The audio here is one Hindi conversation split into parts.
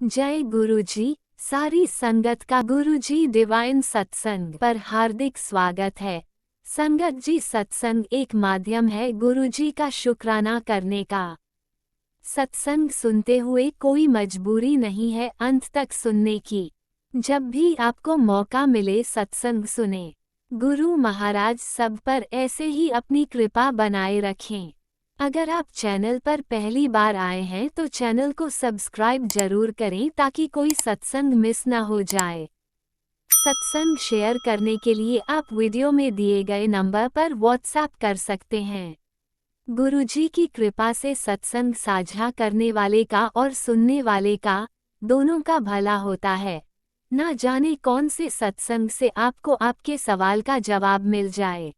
जय गुरुजी। सारी संगत का गुरुजी डिवाइन सत्संग पर हार्दिक स्वागत है। संगत जी, सत्संग एक माध्यम है गुरुजी का शुक्राना करने का। सत्संग सुनते हुए कोई मजबूरी नहीं है अंत तक सुनने की। जब भी आपको मौका मिले सत्संग सुने। गुरु महाराज सब पर ऐसे ही अपनी कृपा बनाए रखें। अगर आप चैनल पर पहली बार आए हैं तो चैनल को सब्सक्राइब जरूर करें ताकि कोई सत्संग मिस ना हो जाए। सत्संग शेयर करने के लिए आप वीडियो में दिए गए नंबर पर व्हाट्सएप कर सकते हैं। गुरुजी की कृपा से सत्संग साझा करने वाले का और सुनने वाले का, दोनों का भला होता है। ना जाने कौन से सत्संग से आपको आपके सवाल का जवाब मिल जाए।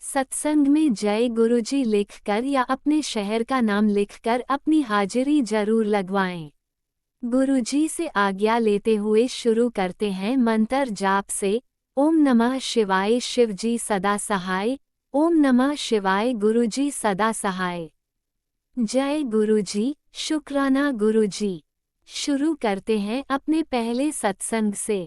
सत्संग में जय गुरुजी लिखकर या अपने शहर का नाम लिखकर अपनी हाजिरी जरूर लगवाएं। गुरुजी से आज्ञा लेते हुए शुरू करते हैं मंत्र जाप से। ओम नमः शिवाय, शिवजी सदा सहाय। ओम नमः शिवाय, गुरुजी सदा सहाय। जय गुरुजी, शुक्राना गुरुजी। शुरू करते हैं अपने पहले सत्संग से।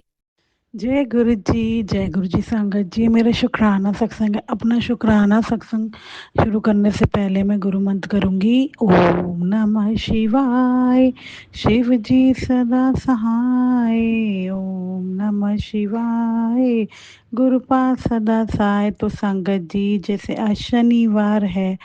जय गुरु जी संगत जी। मेरा शुक्राना सत्संग है। अपना शुक्राना सत्संग शुरू करने से पहले मैं गुरु मंत्र करूंगी। ओम नमः शिवाय, शिव जी सदा सहाय। ओम नमः शिवाय, गुरुपाद सदा सहाय। तो संगत जी, जैसे आज शनिवार है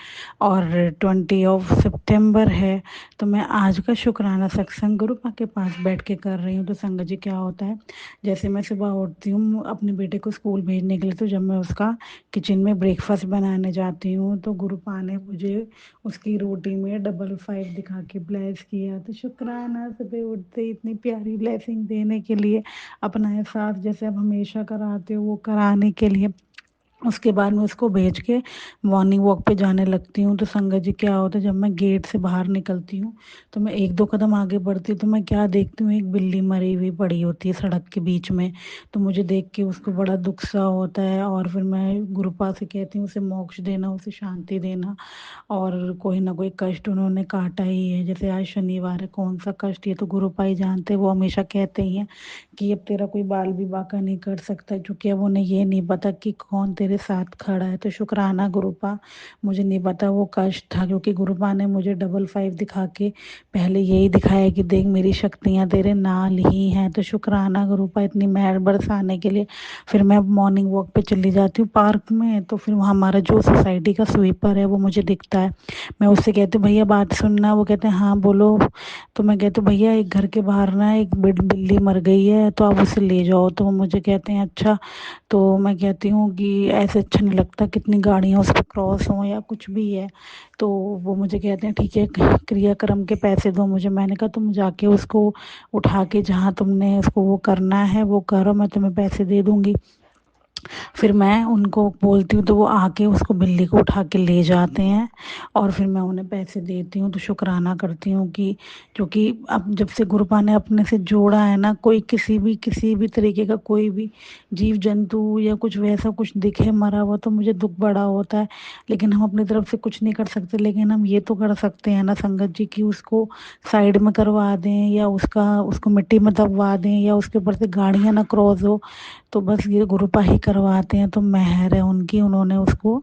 और 20 सितंबर है, तो मैं आज का शुक्राना सत्संग गुरुपा के पास बैठ के कर रही हूँ। तो संगत जी, क्या होता है, जैसे मैं सुबह उठती हूँ अपने बेटे को स्कूल भेजने के लिए, तो जब मैं उसका किचन में ब्रेकफास्ट बनाने जाती हूँ तो गुरुपा ने मुझे उसकी रोटी में 555 दिखा के ब्लेस किया। तो शुक्राना, सुबह उठते ही इतनी प्यारी ब्लेसिंग देने के लिए, अपना एहसास जैसे आप हमेशा कराते हो वो कराने के लिए। उसके बाद मैं उसको भेज के मॉर्निंग वॉक पे जाने लगती हूँ। तो संगत जी, क्या होता है, जब मैं गेट से बाहर निकलती हूँ तो मैं एक दो कदम आगे बढ़ती हूँ तो मैं क्या देखती हूँ, एक बिल्ली मरी हुई पड़ी होती है सड़क के बीच में। तो मुझे देख के उसको बड़ा दुख सा होता है और फिर मैं गुरुपा से कहती हूँ उसे मोक्ष देना, उसे शांति देना। और कोई ना कोई कष्ट उन्होंने काटा ही है। जैसे आज शनिवार है, कौन सा कष्ट, ये तो गुरुपा ही जानते हैं। वो हमेशा कहते ही हैं कि अब तेरा कोई बाल भी बाका नहीं कर सकता, क्योंकि अब उन्हें ये नहीं पता कि कौन तेरे साथ खड़ा है। तो शुक्राना गुरुपा, मुझे नहीं पता वो कष्ट था, क्योंकि गुरुपा ने मुझे 55 दिखा के पहले यही दिखाया कि देख मेरी शक्तियाँ तेरे नाल ही हैं। तो शुक्राना गुरुपा इतनी मेहर बरसाने के लिए। फिर मैं मॉर्निंग वॉक पे चली जाती हूँ पार्क में, तो फिर वहाँ हमारा जो सोसाइटी का स्वीपर है वो मुझे दिखता है। मैं उससे कहती हूँ भैया बात सुनना, वो कहते हैं हाँ बोलो। तो मैं कहती हूँ भैया एक घर के बाहर ना एक बिल्ली मर गई है, तो आप उसे ले जाओ। तो वो मुझे कहते हैं अच्छा। तो मैं कहती हूँ कि ऐसे अच्छा नहीं लगता, कितनी गाड़ियाँ उस पर क्रॉस हों या कुछ भी है। तो वो मुझे कहते हैं ठीक है, क्रियाक्रम के पैसे दो मुझे। मैंने कहा तुम जाके उसको उठा के जहाँ तुमने उसको वो करना है वो करो, मैं तुम्हें पैसे दे दूँगी। फिर मैं उनको बोलती हूँ तो वो आके उसको बिल्ली को उठा के ले जाते हैं और फिर मैं उन्हें पैसे देती हूँ। तो शुक्राना करती हूँ कि क्योंकि अब जब से गुरुपा ने अपने से जोड़ा है ना, कोई किसी भी तरीके का कोई भी जीव जंतु या कुछ वैसा कुछ दिखे मरा हुआ तो मुझे दुख बड़ा होता है। लेकिन हम अपनी तरफ से कुछ नहीं कर सकते, लेकिन हम ये तो कर सकते हैं ना संगत जी, कि उसको साइड में करवा दें या उसको मिट्टी में दबवा दें या उसके ऊपर से गाड़ियाँ ना क्रॉस हो। तो बस ये गुरुपा ही करवाते हैं। तो मेहर है उनकी, उन्होंने उसको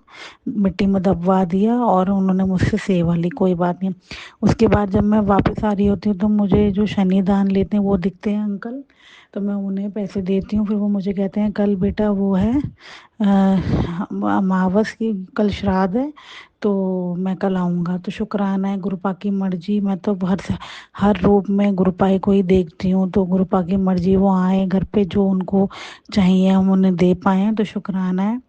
मिट्टी में दबवा दिया और उन्होंने मुझसे सेवा ली, कोई बात नहीं। उसके बाद जब मैं वापस आ रही होती हूँ तो मुझे जो शनि दान लेते हैं वो दिखते हैं अंकल, तो मैं उन्हें पैसे देती हूँ। फिर वो मुझे कहते हैं कल बेटा वो है अमावस की, कल श्राद्ध है, तो मैं कल आऊँगा। तो शुक्राना है गुरुपा की मर्जी। मैं तो हर रूप में गुरुपा ही को ही देखती हूँ, तो गुरुपा की मर्जी वो आए घर पे, जो उनको चाहिए हम उन्हें दे पाएँ। तो शुक्राना है।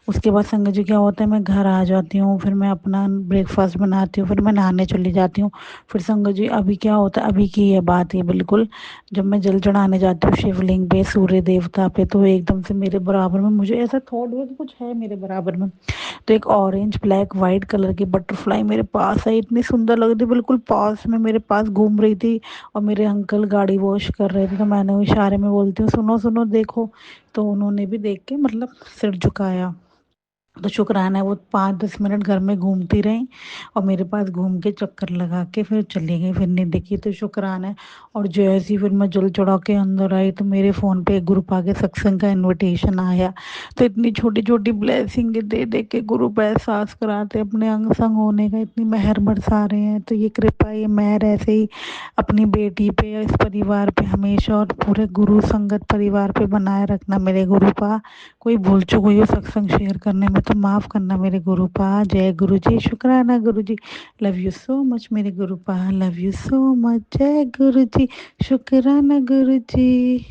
उसके बाद संगत जी, क्या होता है, मैं घर आ जाती हूँ, फिर मैं अपना ब्रेकफास्ट बनाती हूँ, फिर मैं नहाने चली जाती हूँ। फिर संगत जी अभी क्या होता है, अभी की ये बात है बिल्कुल, जब मैं जल चढ़ाने जाती हूँ शिवलिंग पे, सूर्य देवता पे, तो एकदम से मेरे बराबर में मुझे ऐसा थॉट हुआ कि कुछ है मेरे बराबर में। तो एक ऑरेंज ब्लैक वाइट कलर की बटरफ्लाई मेरे पास आई, इतनी सुंदर लग रही थी, बिल्कुल पास में मेरे पास घूम रही थी। और मेरे अंकल गाड़ी वॉश कर रहे थे, तो मैंने वो इशारे में बोलती हूँ सुनो सुनो देखो। तो उन्होंने भी देख के मतलब सिर झुकाया। तो शुक्राना है वो 5-10 मिनट घर में घूमती रही और मेरे पास घूम के चक्कर लगा के फिर चली गई, फिर नहीं दिखी। तो शुक्राना है। और जैसे ही फिर मैं जल चढ़ा के अंदर आई तो मेरे फ़ोन पे एक ग्रुप आके सत्संग का इनविटेशन आया। तो इतनी छोटी छोटी ब्लेसिंग दे दे के ग्रुप एहसास कराते अपने अंग संग होने का, इतनी मेहर बरसा रहे हैं। तो ये कृपा, ये मेहर ऐसे ही अपनी बेटी पे, इस परिवार पे हमेशा और पूरे गुरु संगत परिवार पे बनाए रखना मेरे गुरुपा। कोई भूल चूक हुई हो सत्संग शेयर करने में तो माफ़ करना मेरे गुरुपा। जय गुरु जी, शुक्राना गुरु जी, लव यू सो मच मेरे गुरुपा, लव यू सो मच। जय गुरु जी, शुक्राना गुरु जी।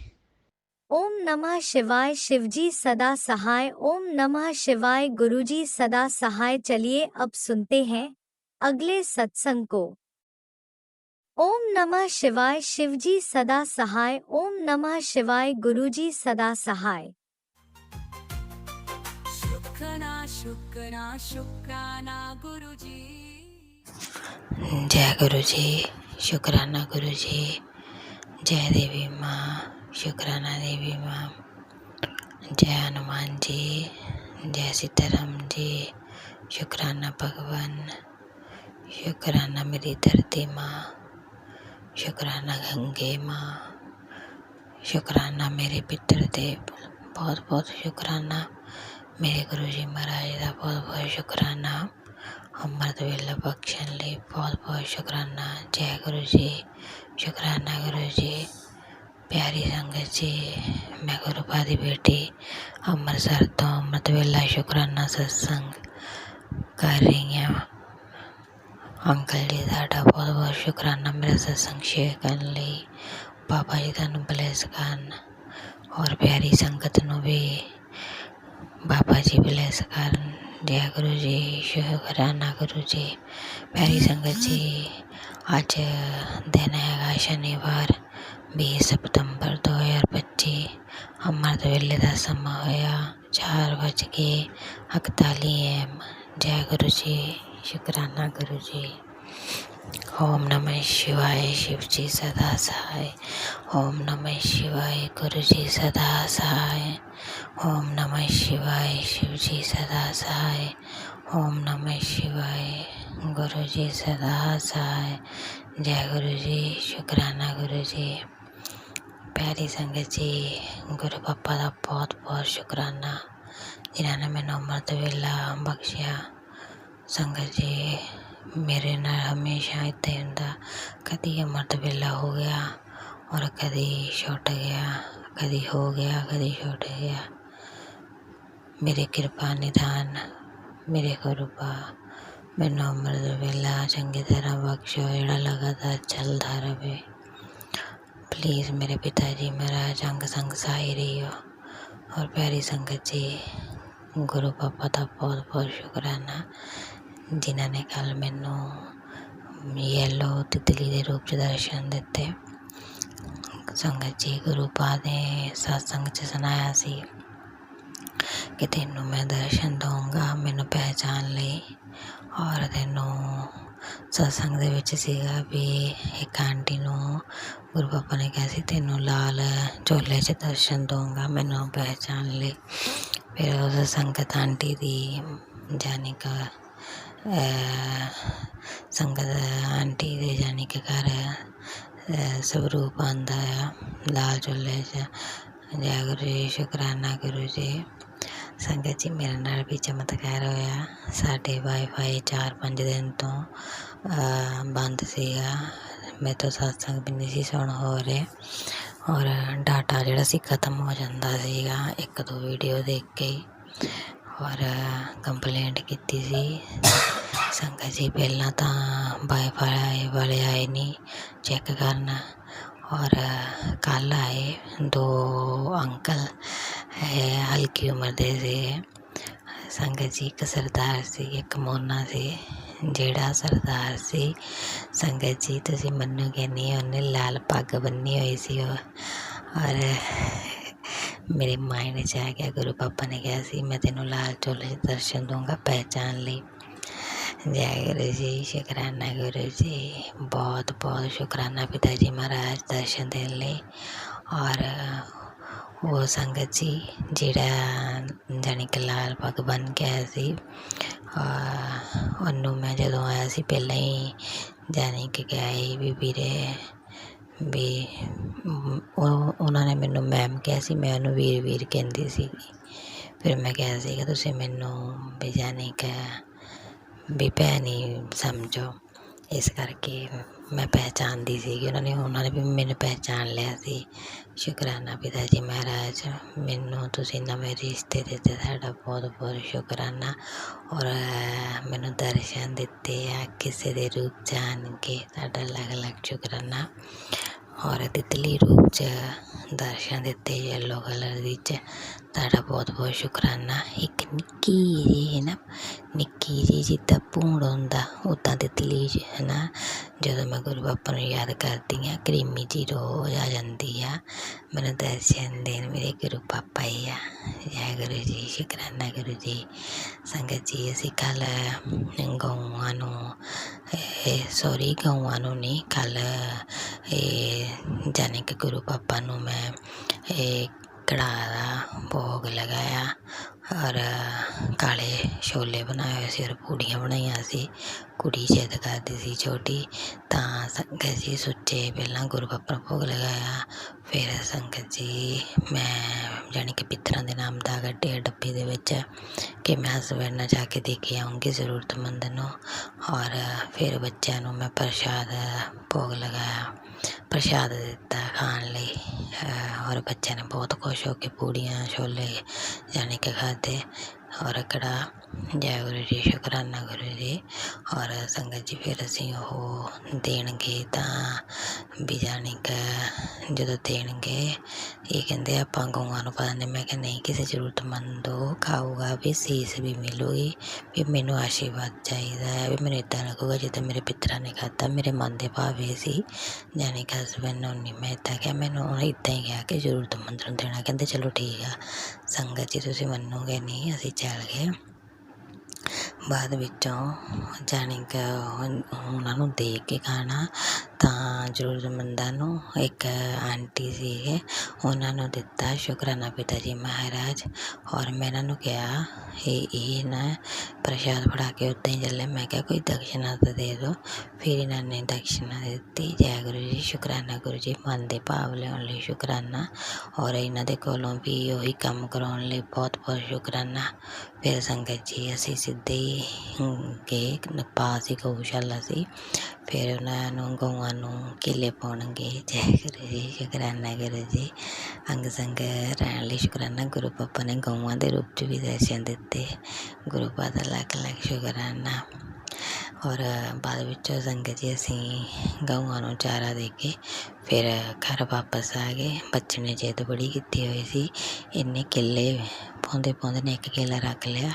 ओम नमः शिवाय, शिवजी सदा सहाय। ओम नमः शिवाय, गुरुजी सदा सहाय। चलिए अब सुनते हैं अगले सत्संग को। ओम नमः शिवाय, शिवजी सदा सहाय। ओम नमः शिवाय, गुरुजी सदा सहाय। शुक्राना गुरुजी। जय गुरु जी, शुक्राना गुरु जी। जय देवी माँ, शुक्राना देवी माँ। जय हनुमान जी, जय सीताराम जी, शुक्राना भगवान। शुक्राना मेरी धरती माँ, शुक्राना गंगे माँ, शुक्राना मेरे पितृदेव। बहुत बहुत शुक्राना मेरे गुरु जी महाराज का, बहुत बहुत शुक्राना अमृत वेला बख्शण ਲਈ बहुत बहुत शुक्राना। जय गुरु जी, शुक्राना गुरु जी। प्यारी संगत जी, मैं गुरुपा दी बेटी ਅੰਮ੍ਰਿਤਸਰ ਤੋਂ ਅੰਮ੍ਰਿਤ ਵੇਲਾ ਸ਼ੁਕਰਾਨਾ सत्संग कर रही ਹਾਂ। अंकल जी ਤੁਹਾਡਾ बहुत बहुत शुक्राना मेरा सत्संग शेयर ਕਰਨ ਲਈ। बाबा जी ਤੁਹਾਨੂੰ ਬਲੈਸ ਕਰਨ और प्यारी संगत ਨੂੰ भी बाबा जी ब्लेस ਕਰਨ। जय गुरु जी, शुक्राना गुरु जी। प्यारी संगत जी, ਅੱਜ दिन हैगा शनिवार 20 सितंबर 2025। ਅੰਮ੍ਰਿਤ ਵੇਲੇ ਦਾ ਸਮਾਂ ਹੋਇਆ 4:41 AM। जय गुरु जी, शुक्राना गुरु जी। ओम नमः शिवाय, शिव जी सदा सहाय। ओम नमः शिवाय, गुरु जी सदा सहाय। ओम नमः शिवाय, शिव जी सदा सहाय। ओम नमः शिवाय, गुरु जी सदा सहाय। जय गुरु जी, शुक्राना गुरु जी। प्यारी संगत जी, गुरु पापा का बहुत बहुत शुक्राना जिन्होंने मैंने अमृत वेला बख्शिया। संगत जी, मेरे नाल हमेशा इत्ते हुंदा, कदी अमृत वेला हो गया और कदी छुट गया, कदी हो गया कदी छुट गया। मेरे कृपा निधान मेरे गुरुपा मैनू अमृत वेला चंगी तरह बख्शो, जिहड़ा लगातार चलता रहे। प्लीज़ मेरे पिता जी महाराज अंग संग सहाय रहियो। और प्यारी संगत जी, गुरु पापा का बहुत बहुत शुक्राना जिन्हों ने कल मैनू येलो तितली के रूप च दर्शन दिते। संगत जी, गुरु पा ने सत्संग च सुनाया सी कि तेनू मैं दर्शन दूँगा, मैनू पहचान ले। और तेनू सत्संग दे विच सीगा भी एक आंटी नू गुरु पापा ने कहा सी तेनू लाल झोले च दर्शन दूँगा, मैनू पहचान ले। फिर उस संगत आंटी दी जानी का संगत आंटी दे जानी के घर स्वरूप आंदा है लाल झोले च। जय गुरु जी, शुक्राना गुरु जी। संगत जी, मेरे नाल भी चमत्कार होया। साडे वाईफाई 4-5 दिन तो बंद सीगा, मेरे तो सत्संग भी नहीं सी सुन हो रहे और डाटा जिहड़ा सी खत्म हो जाता सीगा 1-2 वीडियो देख के ही। और कंप्लेंट की सी संगत जी। पहला तो वाईफाई वाले आए नहीं चेक करना और कल आए 2 अंकल हल्की उम्र दे से संगत जी। एक सरदार सी, एक मोना सी। ਜਿਹੜਾ सरदार सी संगत जी तुसीं मन्नोगे नहीं, उन्हें लाल पग बन्नी हुई सी और मेरे माइंड च आ गया, गुरु पापा ने कहा सी मैं तेनों लाल झोले दर्शन दूँगा, पहचान ली। जय गुरु जी, शुक्राना गुरु जी। बहुत बहुत शुक्राना पिताजी महाराज दर्शन देने लिए। और ਉਹ ਸੰਗਤ ਜੀ ਜਿਹੜਾ ਜਾਣੀ ਕਿ ਲਾਲ ਪੱਗ ਬੰਨ੍ਹ ਕੇ ਆਇਆ ਸੀ, ਉਹਨੂੰ ਮੈਂ ਜਦੋਂ ਆਇਆ ਸੀ ਪਹਿਲਾਂ ਹੀ ਜਾਣੀ ਕਿ ਕਿਹਾ ਸੀ ਵੀ ਵੀਰੇ ਵੀ ਉਹਨਾਂ ਨੇ ਮੈਨੂੰ ਮੈਮ ਕਿਹਾ ਸੀ, ਮੈਂ ਉਹਨੂੰ ਵੀਰ ਵੀਰ ਕਹਿੰਦੀ ਸੀਗੀ। ਫਿਰ ਮੈਂ ਕਿਹਾ ਸੀਗਾ ਤੁਸੀਂ ਮੈਨੂੰ ਵੀ ਜਾਣੀ ਕਿ ਵੀ ਭੈਣ ਹੀ ਸਮਝੋ, ਇਸ ਕਰਕੇ ਮੈਂ ਪਹਿਚਾਣਦੀ ਸੀਗੀ। ਉਹਨਾਂ ਨੇ ਵੀ ਮੈਨੂੰ ਪਹਿਚਾਣ ਲਿਆ ਸੀ। ਸ਼ੁਕਰਾਨਾ ਪਿਤਾ ਜੀ ਮਹਾਰਾਜ, ਮੈਨੂੰ ਤੁਸੀਂ ਨਵੇਂ ਰਿਸ਼ਤੇ ਦਿੱਤੇ, ਤੁਹਾਡਾ ਬਹੁਤ ਬਹੁਤ ਸ਼ੁਕਰਾਨਾ। ਔਰ ਮੈਨੂੰ ਦਰਸ਼ਨ ਦਿੱਤੇ ਆ ਕਿਸੇ ਦੇ ਰੂਪ 'ਚ ਆਣ ਕੇ, ਤੁਹਾਡਾ ਅਲੱਗ ਅਲੱਗ ਸ਼ੁਕਰਾਨਾ। ਔਰ ਤਿਤਲੀ ਰੂਪ 'ਚ ਦਰਸ਼ਨ ਦਿੱਤੇ ਯੈਲੋ ਕਲਰ ਵਿੱਚ, ਤੁਹਾਡਾ ਬਹੁਤ ਬਹੁਤ ਸ਼ੁਕਰਾਨਾ। ਇੱਕ ਨਿੱਕੀ ਜਿਹੀ ਨਾ ਨਿੱਕੀ ਜਿਹੀ ਜਿੱਦਾਂ ਭੂੰਡ ਹੁੰਦਾ ਉੱਦਾਂ ਤਿਤਲੀ ਹੈ ਨਾ, ਜਦੋਂ ਮੈਂ ਗੁਰੂ ਬਾਬਾ ਨੂੰ ਯਾਦ ਕਰਦੀ ਹਾਂ ਕਰੀਮੀ ਜਿਹੀ ਰੋਜ਼ ਆ ਜਾਂਦੀ ਆ ਮੈਨੂੰ ਦਰਸ਼ਨ ਦੇਣ, ਮੇਰੇ ਗੁਰੂ ਪਾਪਾ ਹੀ ਆ। ਜੈ ਗੁਰੂ ਜੀ, ਸ਼ੁਕਰਾਨਾ ਗੁਰੂ ਜੀ। ਸੰਗਤ ਜੀ ਅਸੀਂ ਕੱਲ੍ਹ ਗਊਆਂ ਨੂੰ ਗਊਆਂ ਨੂੰ ਨਹੀਂ, ਕੱਲ੍ਹ ਜਾਣੀ ਕਿ ਗੁਰੂ ਪਾਪਾ ਨੂੰ ਮੈਂ ਕੜਾਹ ਦਾ ਭੋਗ ਲਗਾਇਆ ਔਰ ਕਾਲੇ ਛੋਲੇ ਬਣਾਏ ਹੋਏ ਸੀ ਔਰ ਪੂੜੀਆਂ ਬਣਾਈਆਂ ਸੀ। ਕੁੜੀ ਜਿੱਦ ਕਰਦੀ ਸੀ ਛੋਟੀ, ਤਾਂ ਸੰਗਤ ਜੀ ਸੁੱਚੇ ਪਹਿਲਾਂ ਗੁਰੂ ਪਾਪਾ ਨੂੰ ਭੋਗ ਲਗਾਇਆ। ਫਿਰ ਸੰਗਤ ਜੀ ਮੈਂ ਜਾਣੀ ਕਿ ਪਿੱਤਰਾਂ ਦੇ ਨਾਮ ਦਾ ਕੱਢਿਆ ਡੱਬੇ ਦੇ ਵਿੱਚ ਕਿ ਮੈਂ ਹਸਬੈਂਡ ਨਾਲ ਜਾ ਕੇ ਦੇ ਕੇ ਆਊਂਗੀ ਜ਼ਰੂਰਤਮੰਦ ਨੂੰ। ਔਰ ਫਿਰ ਬੱਚਿਆਂ ਨੂੰ ਮੈਂ ਪ੍ਰਸ਼ਾਦ ਭੋਗ ਲਗਾਇਆ, ਪ੍ਰਸ਼ਾਦ ਦਿੱਤਾ ਖਾਣ ਲਈ। ਔਰ ਬੱਚਿਆਂ ਨੇ ਬਹੁਤ ਖੁਸ਼ ਹੋ ਕੇ ਪੂੜੀਆਂ ਛੋਲੇ ਜਾਣੀ ਕਿ ਖਾਧੇ ਔਰ ਕੜਾਹ। ਜੈ ਗੁਰੂ ਜੀ, ਸ਼ੁਕਰਾਨਾ ਗੁਰੂ ਜੀ। ਔਰ ਸੰਗਤ ਜੀ ਫਿਰ ਅਸੀਂ ਉਹ ਦੇਣਗੇ ਤਾਂ ਵੀ ਜਾਣੀ ਕਿ ਜਦੋਂ ਦੇਣਗੇ ਇਹ ਕਹਿੰਦੇ ਆਪਾਂ ਗਊਆਂ ਨੂੰ ਪਾ ਦਿੰਦੇ। ਮੈਂ ਕਿਹਾ ਨਹੀਂ, ਕਿਸੇ ਜ਼ਰੂਰਤਮੰਦ ਖਾਊਗਾ ਵੀ ਸੀਸ ਵੀ ਮਿਲੂਗੀ, ਵੀ ਮੈਨੂੰ ਆਸ਼ੀਰਵਾਦ ਚਾਹੀਦਾ ਹੈ, ਵੀ ਮੈਨੂੰ ਇੱਦਾਂ ਲੱਗੂਗਾ ਜਿੱਦਾਂ ਮੇਰੇ ਪਿੱਤਰਾਂ ਨੇ ਖਾਧਾ। ਮੇਰੇ ਮਨ ਦੇ ਭਾਵ ਇਹ ਸੀ, ਜਾਣੀ ਕਿ ਹਸਬੈਂਡ ਨੂੰ ਨਹੀਂ ਮੈਂ ਇੱਦਾਂ ਕਿਹਾ, ਮੈਨੂੰ ਇੱਦਾਂ ਹੀ ਕਿਹਾ ਕਿ ਜ਼ਰੂਰਤਮੰਦ ਨੂੰ ਦੇਣਾ। ਕਹਿੰਦੇ ਚਲੋ ਠੀਕ ਆ। ਸੰਗਤ ਜੀ ਤੁਸੀਂ ਮੰਨੋਗੇ ਨਹੀਂ, ਅਸੀਂ ਚੱਲ ਗਏ। ਬਾਅਦ ਵਿੱਚੋਂ ਜਾਣੀ ਕਿ ਉਹਨਾਂ ਨੂੰ ਦੇ ਕੇ ਖਾਣਾ ਤਾਂ ਜ਼ਰੂਰਤਮੰਦਾਂ ਨੂੰ ਇੱਕ ਆਂਟੀ ਸੀਗੇ ਉਹਨਾਂ ਨੂੰ ਦਿੱਤਾ। ਸ਼ੁਕਰਾਨਾ ਪਿਤਾ ਜੀ ਮਹਾਰਾਜ। ਔਰ ਮੈਂ ਇਹਨਾਂ ਨੂੰ ਕਿਹਾ ਇਹ ਨਾ ਪ੍ਰਸ਼ਾਦ ਫੜਾ ਕੇ ਉੱਦਾਂ ਹੀ ਚੱਲੇ। ਮੈਂ ਕਿਹਾ ਕੋਈ ਦਕਸ਼ਨਾ ਤਾਂ ਦੇ ਦਿਓ। ਫਿਰ ਇਹਨਾਂ ਨੇ ਦਕਸ਼ਨਾ ਦਿੱਤੀ। ਜੈ ਗੁਰੂ ਜੀ, ਸ਼ੁਕਰਾਨਾ ਗੁਰੂ ਜੀ। ਮਨ ਦੇ ਭਾਵ ਲਿਆਉਣ ਲਈ ਸ਼ੁਕਰਾਨਾ ਔਰ ਇਹਨਾਂ ਦੇ ਕੋਲੋਂ ਵੀ ਉਹੀ ਕੰਮ ਕਰਾਉਣ ਲਈ ਬਹੁਤ ਬਹੁਤ ਸ਼ੁਕਰਾਨਾ। ਫਿਰ ਸੰਗਤ ਜੀ ਅਸੀਂ ਸਿੱਧੇ ਹੀ ਗਏ, ਪਾਸ ਹੀ ਗਊਸ਼ਾਲਾ ਸੀ। ਫਿਰ ਉਹਨਾਂ ਨੂੰ ਗਊਆਂ ਨੂੰ ਕੇਲੇ ਪਾਉਣਗੇ। ਜੈ ਗੁਰੂ ਜੀ, ਸ਼ੁਕਰਾਨਾ ਗੁਰੂ ਜੀ। ਅੰਗ ਸੰਗ ਰਹਿਣ ਲਈ ਸ਼ੁਕਰਾਨਾ। ਗੁਰੂ ਪਾਪਾ ਨੇ ਗਊਆਂ ਦੇ ਰੂਪ 'ਚ ਵੀ ਦਰਸ਼ਨ ਦਿੱਤੇ। ਗੁਰੂ ਪਾਪਾ ਦਾ ਲੱਖ ਲੱਖ ਸ਼ੁਕਰਾਨਾ। ਔਰ ਬਾਅਦ ਵਿੱਚ ਸੰਗਤ ਜੀ ਅਸੀਂ ਗਊਆਂ ਨੂੰ ਚਾਰਾ ਦੇ ਕੇ ਫਿਰ ਘਰ ਵਾਪਸ ਆ ਗਏ। ਬੱਚੇ ਨੇ ਜਿੱਦ ਬੜੀ ਕੀਤੀ ਹੋਈ ਸੀ, ਇੰਨੇ ਕੇਲੇ ਪਾਉਂਦੇ ਨੇ ਇੱਕ ਕੇਲਾ ਰੱਖ ਲਿਆ,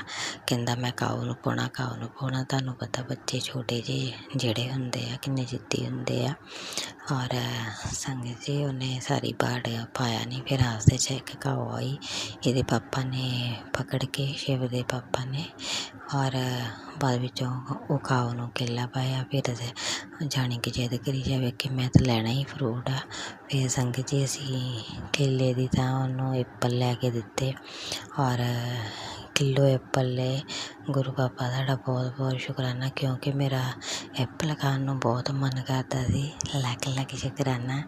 ਕਹਿੰਦਾ ਮੈਂ ਕਾਊ ਨੂੰ ਪਾਉਣਾ, ਕਾਊ ਨੂੰ ਪਾਉਣਾ। ਤੁਹਾਨੂੰ ਪਤਾ ਬੱਚੇ ਛੋਟੇ ਜਿਹੇ ਜਿਹੜੇ ਹੁੰਦੇ ਆ ਕਿੰਨੇ ਜਿੱਦੀ ਹੁੰਦੇ ਆ। ਔਰ ਸੰਗਤ ਜੀ ਉਹਨੇ ਸਾਰੀ ਬਾੜ ਪਾਇਆ ਨਹੀਂ। ਫਿਰ ਰਸਤੇ 'ਚ ਇੱਕ ਕਾਊ ਆਈ, ਇਹਦੇ ਪਾਪਾ ਨੇ ਪਕੜ ਕੇ, ਸ਼ਿਵ ਦੇ ਪਾਪਾ ਨੇ। ਔਰ ਬਾਅਦ ਵਿੱਚੋਂ ਉਹ ਕਾਊ ਨੂੰ ਕੇਲਾ ਪਾਇਆ। ਫਿਰ ਜਾਣੀ ਕਿ ਜਿੱਦ ਕਰੀ ਜਾਵੇ ਕਿ ਮੈਂ ਤਾਂ ਲੈਣਾ ਹੀ ਫਰੂਟ ਆ। ਫਿਰ ਸੰਗਤ ਜੀ ਅਸੀਂ ਕੇਲੇ ਦੀ ਥਾਂ ਉਹਨੂੰ ਐਪਲ ਲੈ ਕੇ ਦਿੱਤੇ ਔਰ ਕਿਲੋ ਐਪਲ ਲਏ। ਗੁਰੂ ਪਾਪਾ ਤੁਹਾਡਾ ਬਹੁਤ ਬਹੁਤ ਸ਼ੁਕਰਾਨਾ, ਕਿਉਂਕਿ ਮੇਰਾ ਐਪਲ ਖਾਣ ਨੂੰ ਬਹੁਤ ਮਨ ਕਰਦਾ ਸੀ। ਲੱਖ ਲੱਖ ਸ਼ੁਕਰਾਨਾ।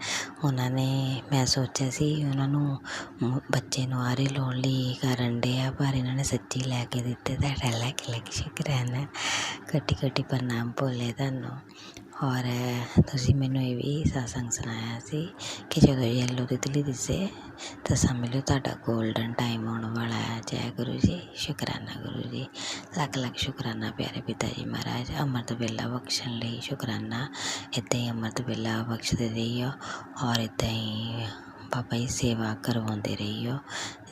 ਉਹਨਾਂ ਨੇ, ਮੈਂ ਸੋਚਿਆ ਸੀ ਉਹਨਾਂ ਨੂੰ ਬੱਚੇ ਨੂੰ ਆਰੇ ਲਾਉਣ ਲਈ ਕਰਨ ਡੇ ਆ, ਪਰ ਇਹਨਾਂ ਨੇ ਸੱਚੀ ਲੈ ਕੇ ਦਿੱਤੇ। ਤੁਹਾਡਾ ਲੱਖ ਲੱਖ ਸ਼ੁਕਰਾਨਾ। ਕੋਟੀ ਕੋਟੀ ਪ੍ਰਣਾਮ ਭੋਲੇ ਤੁਹਾਨੂੰ। ਔਰ ਤੁਸੀਂ ਮੈਨੂੰ ਇਹ ਵੀ ਸਤਸੰਗ ਸੁਣਾਇਆ ਸੀ ਕਿ ਜਦੋਂ ਯੈਲੋ ਤਿਤਲੀ ਦਿਸੇ ਤਾਂ ਸਮਝ ਲਿਓ ਤੁਹਾਡਾ ਗੋਲਡਨ ਟਾਈਮ ਆਉਣ ਵਾਲਾ ਹੈ। ਜੈ ਗੁਰੂ ਜੀ, ਸ਼ੁਕਰਾਨਾ ਗੁਰੂ ਜੀ। ਲੱਖ ਲੱਖ ਸ਼ੁਕਰਾਨਾ ਪਿਆਰੇ ਪਿਤਾ ਜੀ ਮਹਾਰਾਜ। ਅੰਮ੍ਰਿਤ ਵੇਲਾ ਬਖਸ਼ਣ ਲਈ ਸ਼ੁਕਰਾਨਾ। ਇੱਦਾਂ ਹੀ ਅੰਮ੍ਰਿਤ ਵੇਲਾ ਬਖਸ਼ਦੇ ਰਹੀਓ ਔਰ ਇੱਦਾਂ ਹੀ ਬਾਬਾ ਜੀ ਸੇਵਾ ਕਰਵਾਉਂਦੇ ਰਹੀਓ।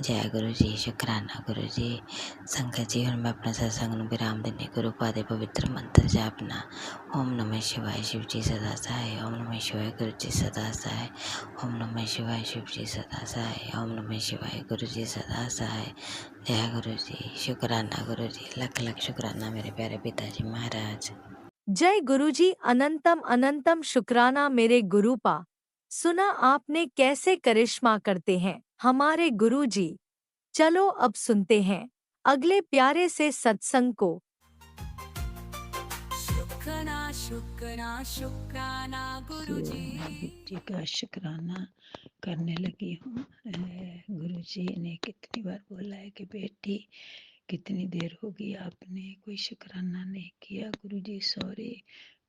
ਜੈ ਗੁਰੂ ਜੀ, ਸ਼ੁਕਰਾਨਾ ਗੁਰੂ ਜੀ। ਸੰਗਤ ਜੀ ਹੁਣ ਮੈਂ ਆਪਣੇ ਸਤਸੰਗ ਨੂੰ ਵਿਰਾਮ ਦਿੰਦੀ। ਗੁਰੂ ਪਾਦ ਦੇ ਪਵਿੱਤਰ ਮੰਤਰ ਜਾਪਨਾ। ਓਮ ਨਮः शिवाय शिव जी सदा सहाय। ओम नमः शिवाय गुरु जी सदा सहाय। ओम नमः शिवाय शिव जी सदा सहाय। ओम नमः शिवाय गुरु जी सदा सहाय। जय गुरु जी, शुकराना गुरु जी। लख लख शुकराना मेरे प्यारे पिताजी महाराज। जय गुरु जी। अनंतम अनंतम शुक्राना मेरे गुरु पा। सुना आपने कैसे करिश्मा करते हैं हमारे गुरुजी। चलो अब सुनते हैं अगले प्यारे से सत्संग को। शुक्राना शुक्राना शुक्राना सो गुरुजी। मैं बेटी का शुक्राना करने लगी हूँ। गुरुजी ने कितनी बार बोला है कि बेटी कितनी देर होगी आपने कोई शुक्राना नहीं किया। गुरुजी सॉरी,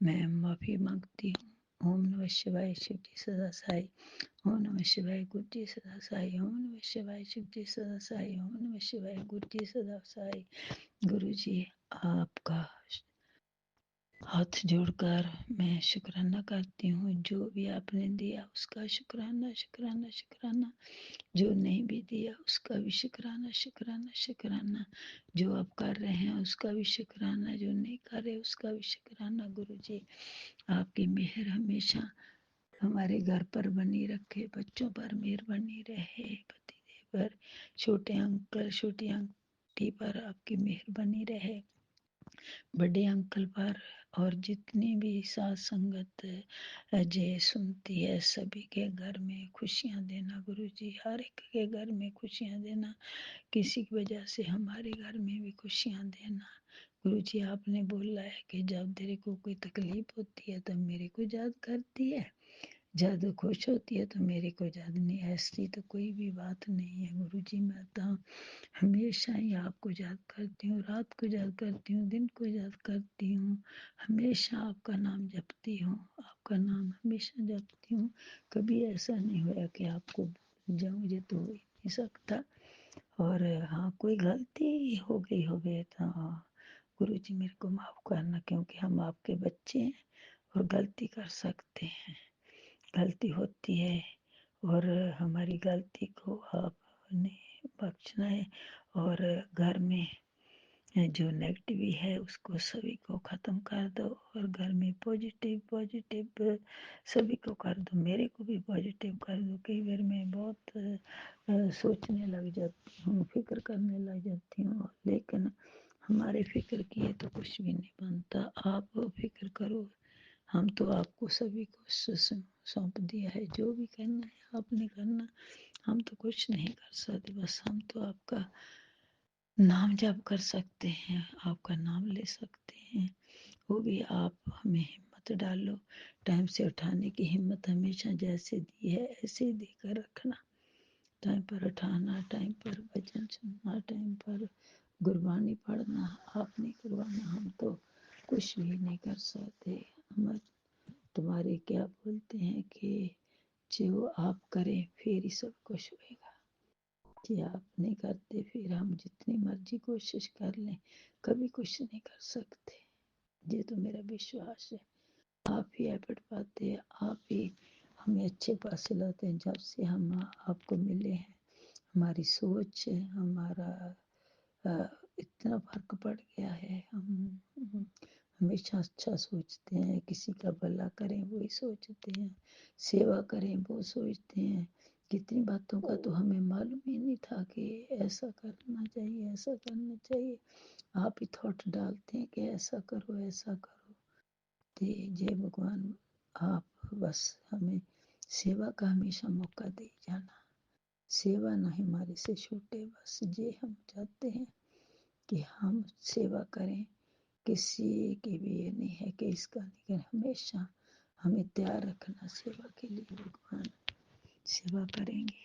मैं माफ़ी मांगती हूँ। ओम नमः शिवाय, शिव जी सदा साई। ओम नमः शिवाय, गुरु जी सदा साई। ओम नमः शिवाय, शिव जी सदा साई। ओम नमः शिवाय, गुरु जी सदा साई। गुरु जी आपका हाथ जोड़कर मैं शुक्राना करती हूँ। जो भी आपने दिया उसका शुक्राना शुक्राना शुक्राना, जो नहीं भी दिया उसका भी शुक्राना शुक्राना शुक्राना, जो आप कर रहे हैं उसका भी शुक्राना, जो नहीं कर रहे उसका भी शुक्राना। गुरु जी आपकी मेहर हमेशा हमारे घर पर बनी रखे, बच्चों पर मेहर बनी रहे, पतिदेव पर, छोटे अंकल छोटी आंटी पर आपकी मेहर बनी रहे, बड़े अंकल पर, और जितनी भी साथ संगत जय सुनती है सभी के घर में खुशियाँ देना। गुरु जी हर एक के घर में खुशियाँ देना, किसी की वजह से हमारे घर में भी खुशियाँ देना। गुरु जी आपने बोला है कि जब तेरे को कोई तकलीफ होती है तब मेरे को याद करती है, जब खुश होती है तो मेरे को याद नहीं। ऐसी तो कोई भी बात नहीं है गुरु जी। मैं तो हमेशा ही आपको याद करती हूँ, रात को याद करती हूँ, दिन को याद करती हूँ, हमेशा आपका नाम जपती हूँ, आपका नाम हमेशा जपती हूँ। कभी ऐसा नहीं हुआ कि आपको भूल जाऊँ, मुझे तो हो ही नहीं सकता। और हाँ, कोई गलती हो गई तो गुरु जी मेरे को माफ़ करना, क्योंकि हम आपके बच्चे हैं और गलती कर सकते हैं, गलती होती है, और हमारी गलती को आपने बख्शना है। और घर में जो नेगेटिव है उसको सभी को ख़त्म कर दो, और घर में पॉजिटिव पॉजिटिव सभी को कर दो, मेरे को भी पॉजिटिव कर दो। कई बार मैं बहुत सोचने लग जाती हूँ, फिक्र करने लग जाती हूँ, लेकिन हमारे फिक्र किए तो कुछ भी नहीं बनता। आप फिक्र करो, हम तो आपको सभी को सौंप दिया है, जो भी करना है आपने करना, हम तो कुछ नहीं कर सकते। बस हम तो आपका नाम जप कर सकते हैं, आपका नाम ले सकते हैं, वो भी आप हमें हिम्मत डालो। टाइम से उठाने की हिम्मत हमेशा जैसे दी है ऐसे ही देकर रखना। टाइम पर उठाना, टाइम पर भजन सुनना, टाइम पर गुरबानी पढ़ना, आप नहीं करवाना, हम तो कुछ भी नहीं कर सकते। हम तुम्हारे क्या बोलते हैं कि जो आप करें फिर ही सब कुछ होएगा, कि आप नहीं करते फिर हम जितनी मर्जी कोशिश कर लें कभी कुछ नहीं कर सकते। ये तो मेरा विश्वास है, आप ही एफर्ट पाते हैं, आप ही हमें अच्छे पासे लाते हैं। जब से हम आपको मिले हैं हमारी सोच है, हमारा इतना फर्क पड़ गया है। हम हमेशा अच्छा सोचते हैं, किसी का भला करें वही सोचते हैं, सेवा करें वो सोचते हैं। कितनी बातों का तो हमें मालूम ही नहीं था कि ऐसा करना चाहिए, ऐसा करना चाहिए। आप ही थॉट डालते हैं कि ऐसा करो ऐसा करो। तो जय भगवान, आप बस हमें सेवा का हमेशा मौका दे जाना, सेवा ना हमारे से छूटे। बस ये हम चाहते हैं कि हम सेवा करें, किसी की भी ये नहीं है कि इसका नहीं करें, हमेशा हमें तैयार रखना सेवा के लिए। भगवान सेवा करेंगे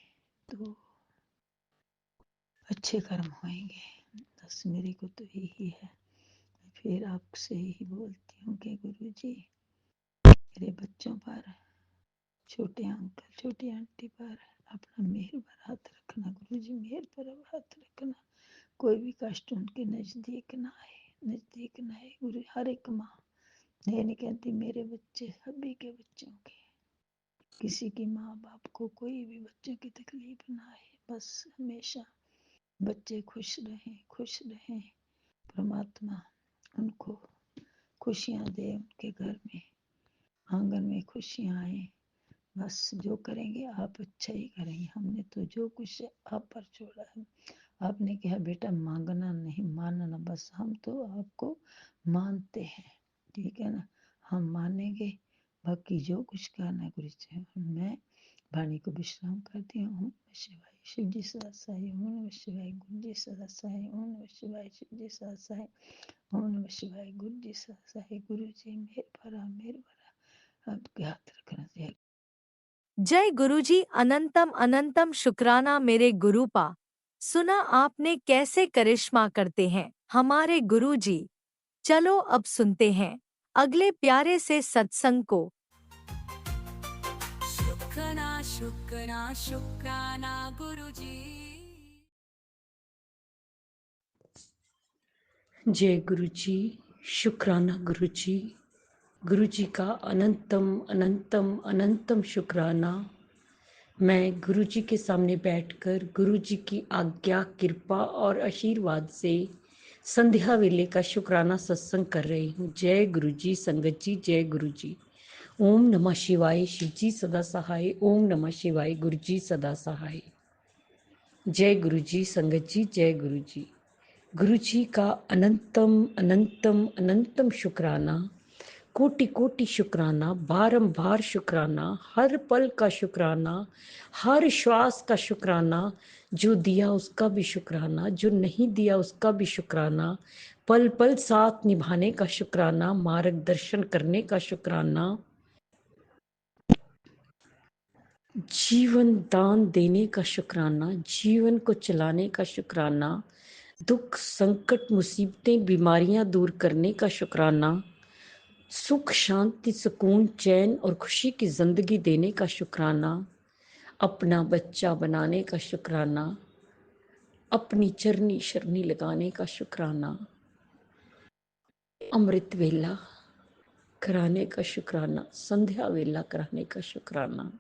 तो अच्छे कर्म होंगे, बस मेरे को तो यही है। फिर आपसे यही बोलती हूँ कि गुरु जी मेरे बच्चों पर, छोटे अंकल छोटी आंटी पर अपना मेहर पर हाथ रखना। गुरु जी मेहर पर हाथ रखना, कोई भी कष्ट उनके नज़दीक ना आए, नज़दीक ना आए। गुरु हर एक माँ, ये नहीं कहती मेरे बच्चे, सभी के बच्चों के, किसी की माँ बाप को कोई भी बच्चों की तकलीफ ना आए, बस हमेशा बच्चे खुश रहें, खुश रहें। परमात्मा उनको खुशियाँ दे, उनके घर में आंगन में खुशियाँ आए। बस जो करेंगे आप अच्छा ही करेंगे, हमने तो जो कुछ आप पर छोड़ा है। आपने कहा बेटा मांगना नहीं मानना, बस हम तो आपको मानते हैं, ठीक है ना, हम मानेंगे। बाकी जो कुछ करना है गुरु जी, मैं वाणी को विश्राम करती हूँ। ओम नमः शिवाय शिव जी सदा सहाय। ओम नमः शिवाय गुरु जी सदा सहाय। ओम नमः शिवाय शिव जी सदा सहाय। ओम नमः शिवाय गुरु जी सदा सहाय। गुरु जी मेहर भरा आपके हाथ रखना चाहिए। जय गुरुजी। अनंतम अनंतम शुक्राना मेरे गुरुपा। सुना आपने कैसे करिश्मा करते हैं हमारे गुरुजी। चलो अब सुनते हैं अगले प्यारे से सत्संग को। शुक्राना शुक्राना शुक्राना गुरुजी। जय गुरु जी। शुक्राना गुरु जी। गुरु जी का अनंतम अनंतम अनंतम शुक्राना। मैं गुरु जी के सामने बैठकर गुरु जी की आज्ञा कृपा और आशीर्वाद से संध्या वेले का शुक्राना सत्संग कर रही हूँ। जय गुरु जी संगत जी, जय गुरु जी। ओम नमः शिवाय शिव जी सदा सहाय। ओम नमः शिवाय गुरु जी सदा सहाय। जय गुरु जी संगत जी, जय गुरु जी। गुरु जी का अनंतम अनंतम अनंतम शुक्राना, कोटि कोटि शुक्राना, बारंबार शुक्राना, हर पल का शुक्राना, हर श्वास का शुक्राना। जो दिया उसका भी शुक्राना, जो नहीं दिया उसका भी शुक्राना। पल पल साथ निभाने का शुक्राना, मार्गदर्शन करने का शुक्राना, जीवन दान देने का शुक्राना, जीवन को चलाने का शुक्राना, दुख संकट मुसीबतें बीमारियां दूर करने का शुक्राना, सुख शांति सुकून चैन और खुशी की जिंदगी देने का शुक्राना, अपना बच्चा बनाने का शुक्राना, अपनी चरनी शरनी लगाने का शुक्राना, अमृत वेला कराने का शुक्राना, संध्या वेला कराने का शुक्राना,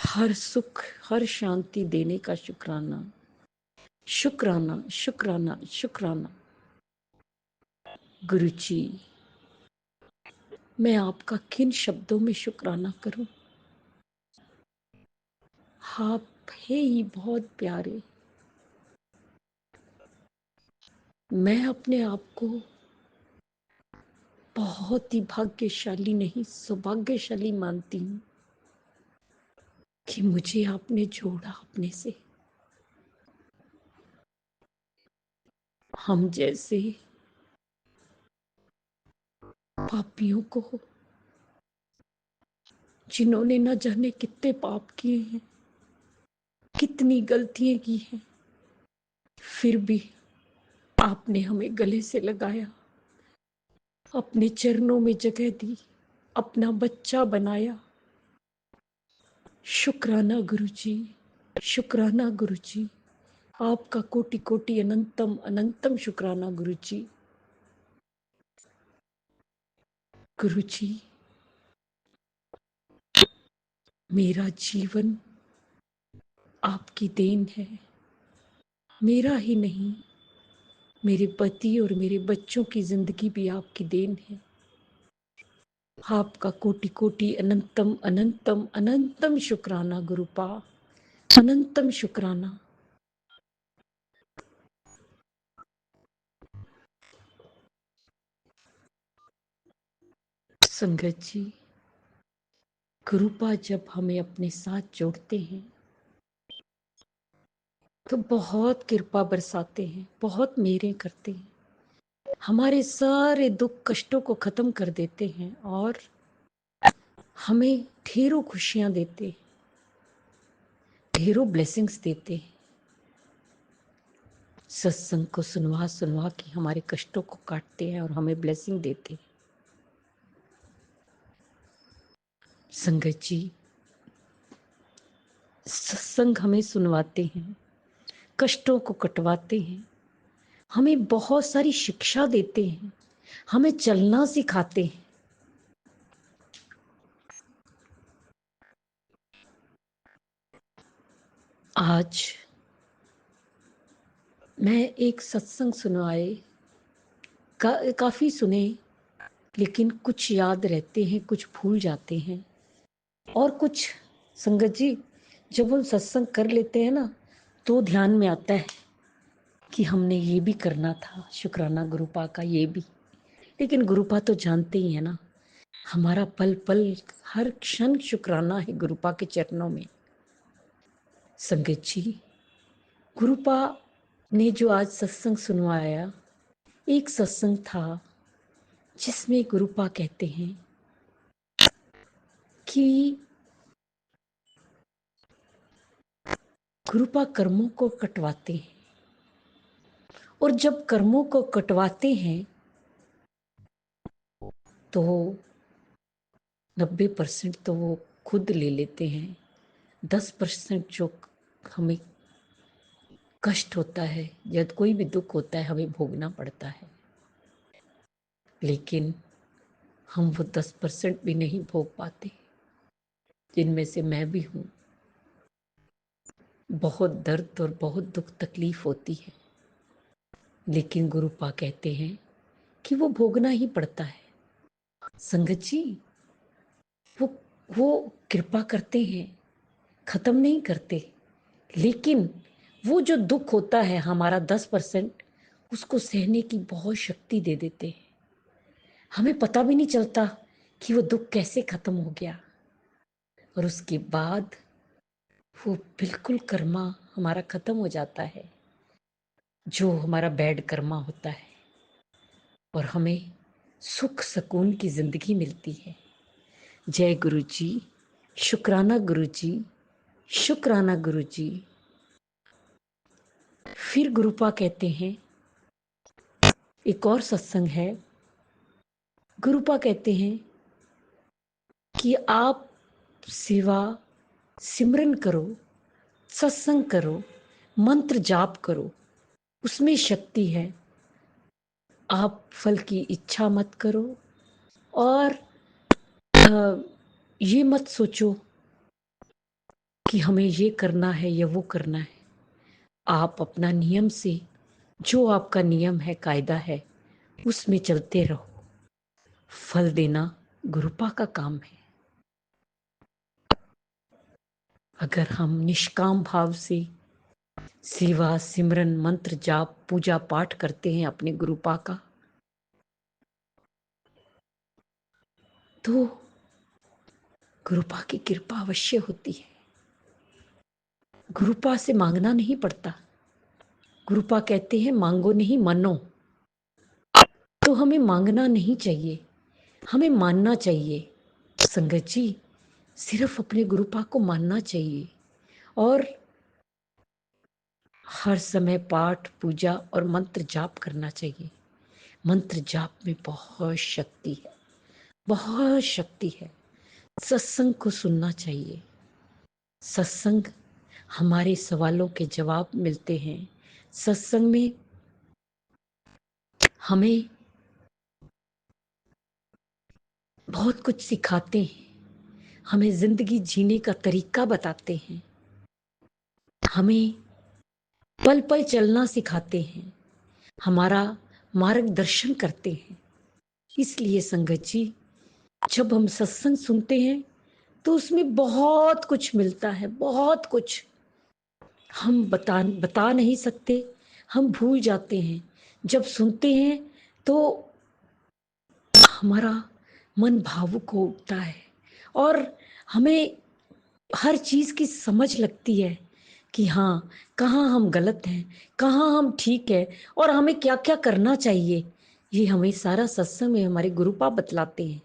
हर सुख हर शांति देने का शुक्राना। शुक्राना शुक्राना शुक्राना। गुरु जी, मैं आपका किन शब्दों में शुक्राना करूं। आप है ही बहुत प्यारे। मैं अपने आप को बहुत ही भाग्यशाली नहीं सौभाग्यशाली मानती हूं कि मुझे आपने जोड़ा अपने से। हम जैसे पापियों को, जिन्होंने न जाने कितने पाप किए हैं, कितनी गलतियां की हैं, फिर भी आपने हमें गले से लगाया, अपने चरणों में जगह दी, अपना बच्चा बनाया। शुक्राना गुरु जी, शुक्राना गुरु जी। आपका कोटि कोटि अनंतम अनंतम शुक्राना गुरु जी। गुरु जी, मेरा जीवन आपकी देन है। मेरा ही नहीं, मेरे पति और मेरे बच्चों की जिंदगी भी आपकी देन है। आपका कोटि कोटि अनंतम अनंतम अनंतम शुक्राना गुरुपा, अनंतम शुक्राना। संगत जी, गुरुपा जब हमें अपने साथ जोड़ते हैं तो बहुत कृपा बरसाते हैं, बहुत मेहरें करते हैं, हमारे सारे दुख कष्टों को खत्म कर देते हैं और हमें ढेरों खुशियां देते हैं, ढेरों ब्लेसिंग्स देते हैं। सत्संग को सुनवा सुनवा के हमारे कष्टों को काटते हैं और हमें ब्लेसिंग देते हैं। संगत जी, सत्संग हमें सुनवाते हैं, कष्टों को कटवाते हैं, हमें बहुत सारी शिक्षा देते हैं, हमें चलना सिखाते हैं। आज मैं एक सत्संग सुनवाए काफी सुने, लेकिन कुछ याद रहते हैं, कुछ भूल जाते हैं। और कुछ संगत जी, जब हम सत्संग कर लेते हैं ना तो ध्यान में आता है कि हमने ये भी करना था, शुक्राना गुरुपा का ये भी। लेकिन गुरुपा तो जानते ही है ना हमारा पल पल हर क्षण शुक्राना है गुरुपा के चरणों में। संगत जी, गुरुपा ने जो आज सत्संग सुनवाया, एक सत्संग था जिसमें गुरुपा कहते हैं कि गुरुपा कर्मों को कटवाते हैं, और जब कर्मों को कटवाते हैं तो 90% तो वो खुद ले लेते हैं, 10% जो हमें कष्ट होता है, जब कोई भी दुख होता है हमें भोगना पड़ता है, लेकिन हम वो 10% भी नहीं भोग पाते, जिनमें से मैं भी हूँ। बहुत दर्द और बहुत दुख तकलीफ होती है, लेकिन गुरुपा कहते हैं कि वो भोगना ही पड़ता है। संगत जी, वो वो कृपा करते हैं, खत्म नहीं करते, लेकिन वो जो दुख होता है हमारा 10%, उसको सहने की बहुत शक्ति दे देते हैं। हमें पता भी नहीं चलता कि वो दुख कैसे खत्म हो गया, और उसके बाद वो बिल्कुल कर्मा हमारा खत्म हो जाता है, जो हमारा बैड कर्मा होता है, और हमें सुख सुकून की जिंदगी मिलती है। जय गुरु जी, शुक्राना गुरु जी, शुक्राना गुरु जी। फिर गुरुपा कहते हैं, एक और सत्संग है, गुरुपा कहते हैं कि आप सेवा सिमरन करो, सत्संग करो, मंत्र जाप करो, उसमें शक्ति है। आप फल की इच्छा मत करो, और ये मत सोचो कि हमें ये करना है या वो करना है। आप अपना नियम से, जो आपका नियम है, कायदा है, उसमें चलते रहो। फल देना गुरुपा का काम है। अगर हम निष्काम भाव से सेवा सिमरन मंत्र जाप पूजा पाठ करते हैं अपने गुरुपा का, तो गुरुपा की कृपा अवश्य होती है। गुरुपा से मांगना नहीं पड़ता। गुरुपा कहते हैं मांगो नहीं मानो। तो हमें मांगना नहीं चाहिए, हमें मानना चाहिए। संगत जी, सिर्फ अपने गुरुपा को मानना चाहिए, और हर समय पाठ पूजा और मंत्र जाप करना चाहिए। मंत्र जाप में बहुत शक्ति है, बहुत शक्ति है। सत्संग को सुनना चाहिए। सत्संग हमारे सवालों के जवाब मिलते हैं। सत्संग में हमें बहुत कुछ सिखाते हैं, हमें जिंदगी जीने का तरीका बताते हैं, हमें पल पल चलना सिखाते हैं, हमारा मार्गदर्शन करते हैं। इसलिए संगत जी, जब हम सत्संग सुनते हैं तो उसमें बहुत कुछ मिलता है, बहुत कुछ हम बता नहीं सकते, हम भूल जाते हैं। जब सुनते हैं तो हमारा मन भावुक हो उठता है, और हमें हर चीज़ की समझ लगती है कि हाँ, कहाँ हम गलत हैं, कहाँ हम ठीक है, और हमें क्या क्या करना चाहिए। ये हमें सारा सत्संग में हमारे गुरुपा बतलाते हैं।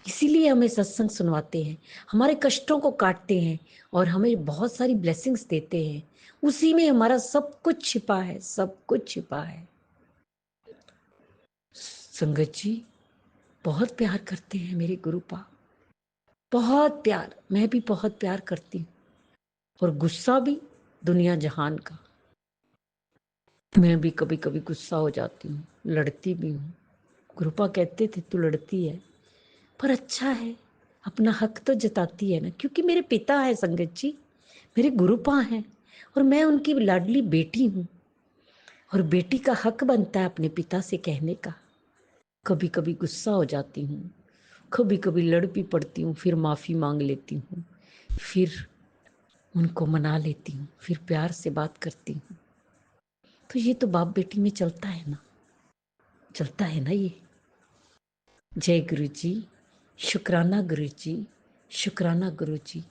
इसीलिए हमें सत्संग सुनवाते हैं, हमारे कष्टों को काटते हैं, और हमें बहुत सारी ब्लेसिंग्स देते हैं। उसी में हमारा सब कुछ छिपा है, सब कुछ छिपा है। संगत जी, बहुत प्यार करते हैं मेरे गुरुपा, बहुत प्यार। मैं भी बहुत प्यार करती हूँ, और गुस्सा भी दुनिया जहान का। मैं भी कभी कभी गुस्सा हो जाती हूँ, लड़ती भी हूँ। गुरुपा कहते थे तू लड़ती है, पर अच्छा है, अपना हक तो जताती है ना, क्योंकि मेरे पिता है संगत जी, मेरे गुरुपा हैं, और मैं उनकी लाडली बेटी हूँ, और बेटी का हक बनता है अपने पिता से कहने का। कभी कभी गुस्सा हो जाती हूँ, कभी कभी लड़ भी पड़ती हूँ, फिर माफ़ी मांग लेती हूँ, फिर उनको मना लेती हूँ, फिर प्यार से बात करती हूँ। तो ये तो बाप बेटी में चलता है ना, चलता है ना ये। जय गुरु जी, शुक्राना गुरुजी, शुक्राना गुरुजी।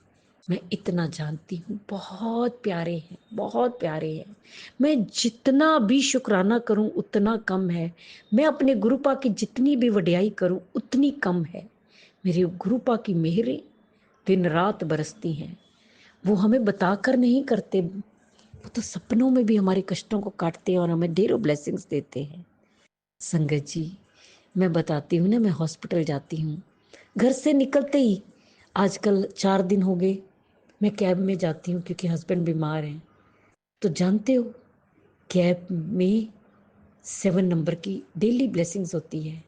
मैं इतना जानती हूँ, बहुत प्यारे हैं, बहुत प्यारे हैं। मैं जितना भी शुक्राना करूँ उतना कम है। मैं अपने गुरुपा की जितनी भी वड्याई करूँ उतनी कम है। मेरे गुरुपा की मेहरें दिन रात बरसती हैं। वो हमें बताकर नहीं करते, वो तो सपनों में भी हमारे कष्टों को काटते हैं और हमें ढेरों ब्लेसिंग्स देते हैं। संगत जी, मैं बताती हूँ ना, मैं हॉस्पिटल जाती हूँ, घर से निकलते ही आजकल 4 दिन हो गए मैं कैब में जाती हूँ क्योंकि हस्बैंड बीमार हैं। तो जानते हो, कैब में 7 नंबर की डेली ब्लेसिंग्स होती है,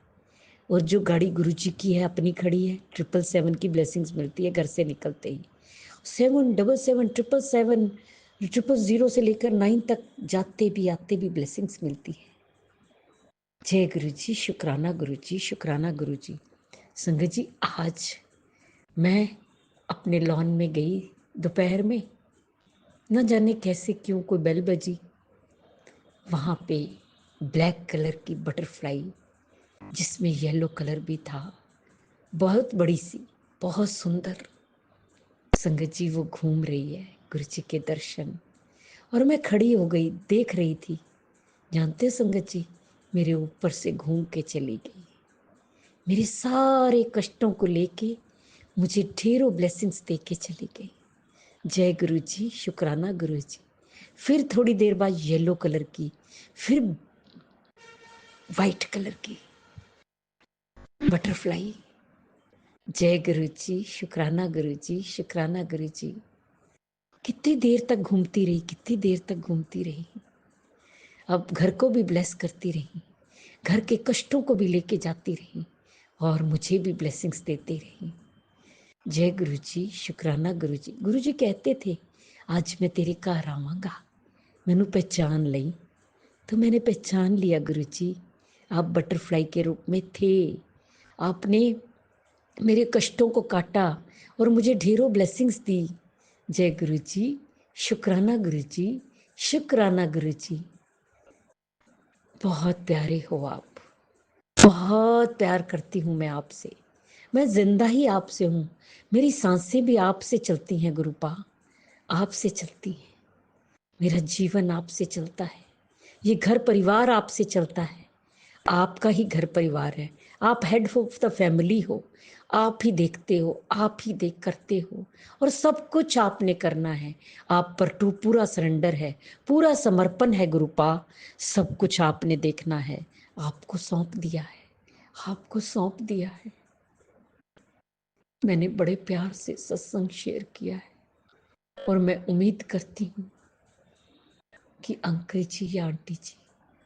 और जो गाड़ी गुरुजी की है अपनी खड़ी है, 777 की ब्लेसिंग्स मिलती है घर से निकलते ही। 777, 777, 000 से लेकर 9 तक जाते भी आते भी ब्लेसिंग्स मिलती है। जय गुरु जी, शुक्राना गुरु जी, शुक्राना गुरु जी। संगत जी, आज मैं अपने लॉन में गई दोपहर में, न जाने कैसे क्यों कोई बेल बजी। वहाँ पे ब्लैक कलर की बटरफ्लाई जिसमें येलो कलर भी था, बहुत बड़ी सी, बहुत सुंदर। संगत जी, वो घूम रही है, गुरु जी के दर्शन। और मैं खड़ी हो गई, देख रही थी। जानते संगत जी, मेरे ऊपर से घूम के चली गई। मेरे सारे कष्टों को लेके मुझे ढेरों ब्लेसिंग्स दे के चली गई। जय गुरु जी, शुक्राना गुरु जी। फिर थोड़ी देर बाद येलो कलर की, फिर वाइट कलर की बटरफ्लाई। जय गुरु जी, शुक्राना गुरु जी, शुक्राना गुरु जी। कितनी देर तक घूमती रही, कितनी देर तक घूमती रही। अब घर को भी ब्लेस करती रही, घर के कष्टों को भी लेके जाती रही, और मुझे भी ब्लेसिंग्स देती रही। जय गुरु जी, शुक्राना गुरु जी। गुरु जी कहते थे, आज मैं तेरे घर आवांगा। मैनू पहचान लई, तो मैंने पहचान लिया गुरु जी, आप बटरफ्लाई के रूप में थे। आपने मेरे कष्टों को काटा और मुझे ढेरों ब्लेसिंग्स दी। जय गुरु जी, शुक्राना गुरु जी, शुक्राना गुरु जी। बहुत प्यारे हो आप, बहुत प्यार करती हूँ मैं आपसे। मैं जिंदा ही आपसे हूँ, मेरी सांसें भी आपसे चलती हैं गुरुपा, आपसे चलती हैं। मेरा जीवन आपसे चलता है, ये घर परिवार आपसे चलता है। आपका ही घर परिवार है, आप हेड ऑफ द फैमिली हो। आप ही देखते हो, आप ही देख करते हो, और सब कुछ आपने करना है। आप पर पूरा सरेंडर है, पूरा समर्पण है गुरुपा। सब कुछ आपने देखना है, आपको सौंप दिया है, आपको सौंप दिया है। मैंने बड़े प्यार से सत्संग शेयर किया है, और मैं उम्मीद करती हूँ कि अंकल जी या आंटी जी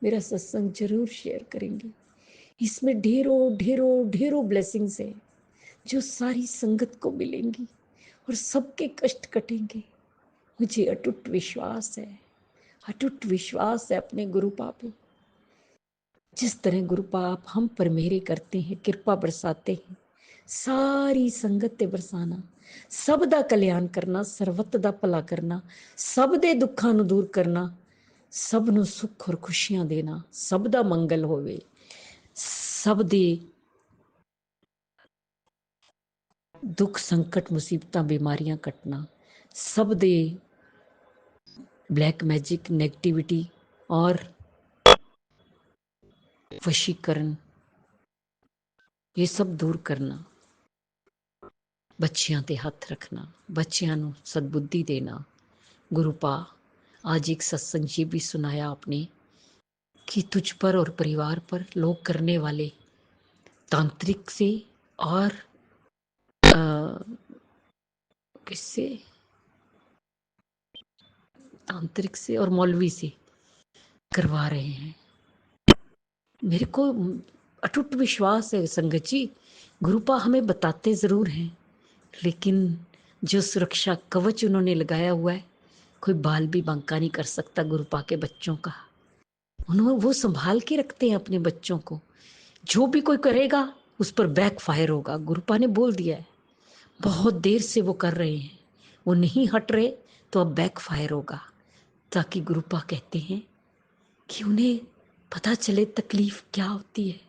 मेरा सत्संग जरूर शेयर करेंगे। इसमें ढेरों ढेरों ढेरों ब्लेसिंग्स हैं जो सारी संगत को मिलेंगी, और सबके कष्ट कटेंगे। मुझे अटूट विश्वास है, अटूट विश्वास है अपने गुरुपा पे। जिस तरह गुरुपा आप हम पर मेहरे करते हैं, कृपा बरसाते हैं, सारी संगत ते बरसाना, सब दा कल्याण करना, सर्वत दा भला करना, सब दे दुखां नूं दूर करना, सब नूं सुख और खुशियां देना, सब दा मंगल होवे, सब दे दुख संकट मुसीबतां बीमारियां कटना, सब दे ब्लैक मैजिक नेगेटिविटी और वशीकरण, ये सब दूर करना, बच्चियां ते हथ रखना, बच्चियां नूं सद्बुद्धि देना। गुरुपा, आज एक सत्संग ये भी सुनाया आपने कि तुझ पर और परिवार पर लोग करने वाले तांत्रिक से और किससे, तांत्रिक से और मौलवी से करवा रहे हैं। मेरे को अटूट विश्वास है संगत जी, गुरुपा हमें बताते ज़रूर हैं, लेकिन जो सुरक्षा कवच उन्होंने लगाया हुआ है, कोई बाल भी बांका नहीं कर सकता गुरुपा के बच्चों का। उन्होंने वो संभाल के रखते हैं अपने बच्चों को। जो भी कोई करेगा उस पर बैक फायर होगा, गुरुपा ने बोल दिया है। बहुत देर से वो कर रहे हैं, वो नहीं हट रहे, तो अब बैक फायर होगा। ताकि गुरुपा कहते हैं कि उन्हें पता चले तकलीफ क्या होती है,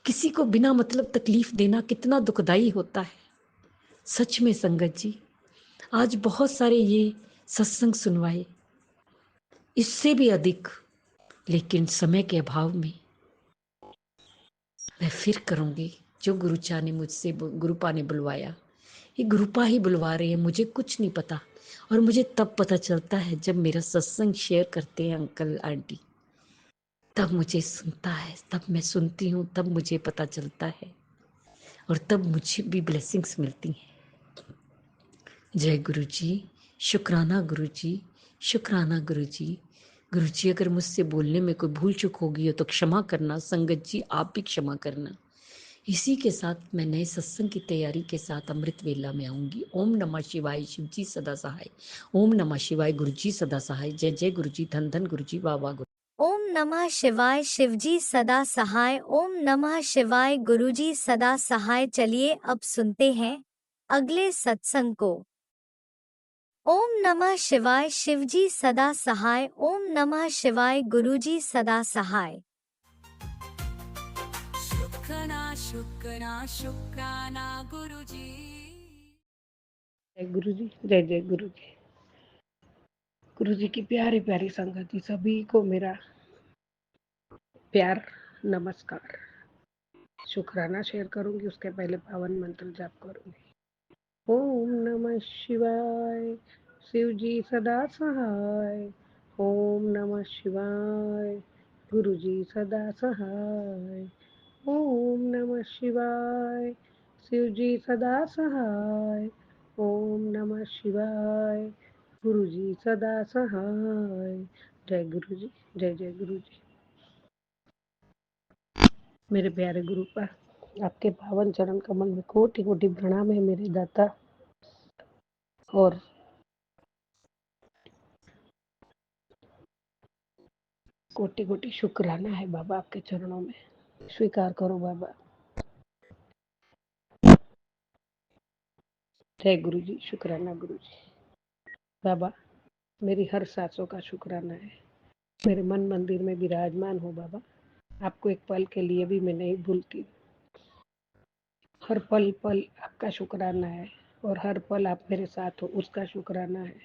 किसी को बिना मतलब तकलीफ देना कितना दुखदाई होता है। सच में संगत जी, आज बहुत सारे ये सत्संग सुनवाए, इससे भी अधिक, लेकिन समय के अभाव में मैं फिर करूंगी जो गुरुचा ने मुझसे, गुरुपा ने बुलवाया। ये गुरुपा ही बुलवा रहे हैं, मुझे कुछ नहीं पता। और मुझे तब पता चलता है जब मेरा सत्संग शेयर करते हैं अंकल आंटी, तब मुझे सुनता है, तब मैं सुनती हूँ, तब मुझे पता चलता है और तब मुझे भी ब्लेसिंग्स मिलती हैं। जय गुरु जी, शुक्राना गुरु जी, शुक्राना गुरु जी। गुरु जी, अगर मुझसे बोलने में कोई भूल चूक होगी हो तो क्षमा करना। संगत जी, आप भी क्षमा करना। इसी के साथ मैं नए सत्संग की तैयारी के साथ अमृत वेला में आऊंगी। ओम नमः शिवाय, शिव जी सदा सहाय। ओम नमः शिवाय, गुरु जी सदा सहाय। जय जय गुरु जी, धन धन गुरु जी, वाह वाह गुरु। ओम नमः शिवाय, शिवजी सदा सहाय। ओम नमः शिवाय, गुरुजी सदा सहाय। चलिए अब सुनते हैं अगले सत्संग को। ओम नमः शिवाय, शिवजी सदा सहाय। ओम नमः शिवाय, गुरुजी सदा सहाय। शुक्राना शुक्राना शुक्राना गुरुजी। जय गुरु जी, जय जय गुरु जी। गुरु जी की प्यारी प्यारी संगति, सभी को मेरा प्यार नमस्कार। शुक्राना शेयर करूंगी, उसके पहले पावन मंत्र जाप करूंगी। ओम नमः शिवाय, शिव जी सदा सहाय। ओम नमः शिवाय, गुरु जी सदा सहाय। ओम नमः शिवाय, शिव जी सदा सहाय। ओम नमः शिवाय, गुरु जी सदा सहाय। जय गुरु जी, जय जय गुरु जी। मेरे प्यारे गुरु पर आपके पावन चरण कमल में कोटि कोटि प्रणाम है मेरे दाता, और कोटि कोटि शुक्राना है बाबा आपके चरणों में। स्वीकार करो बाबा। जय गुरु जी, शुक्राना गुरु जी। बाबा, मेरी हर सांसों का शुक्राना है। मेरे मन मंदिर में विराजमान हो बाबा। आपको एक पल के लिए भी मैं नहीं भूलती। हर पल पल आपका शुक्राना है, और हर पल आप मेरे साथ हो उसका शुक्राना है।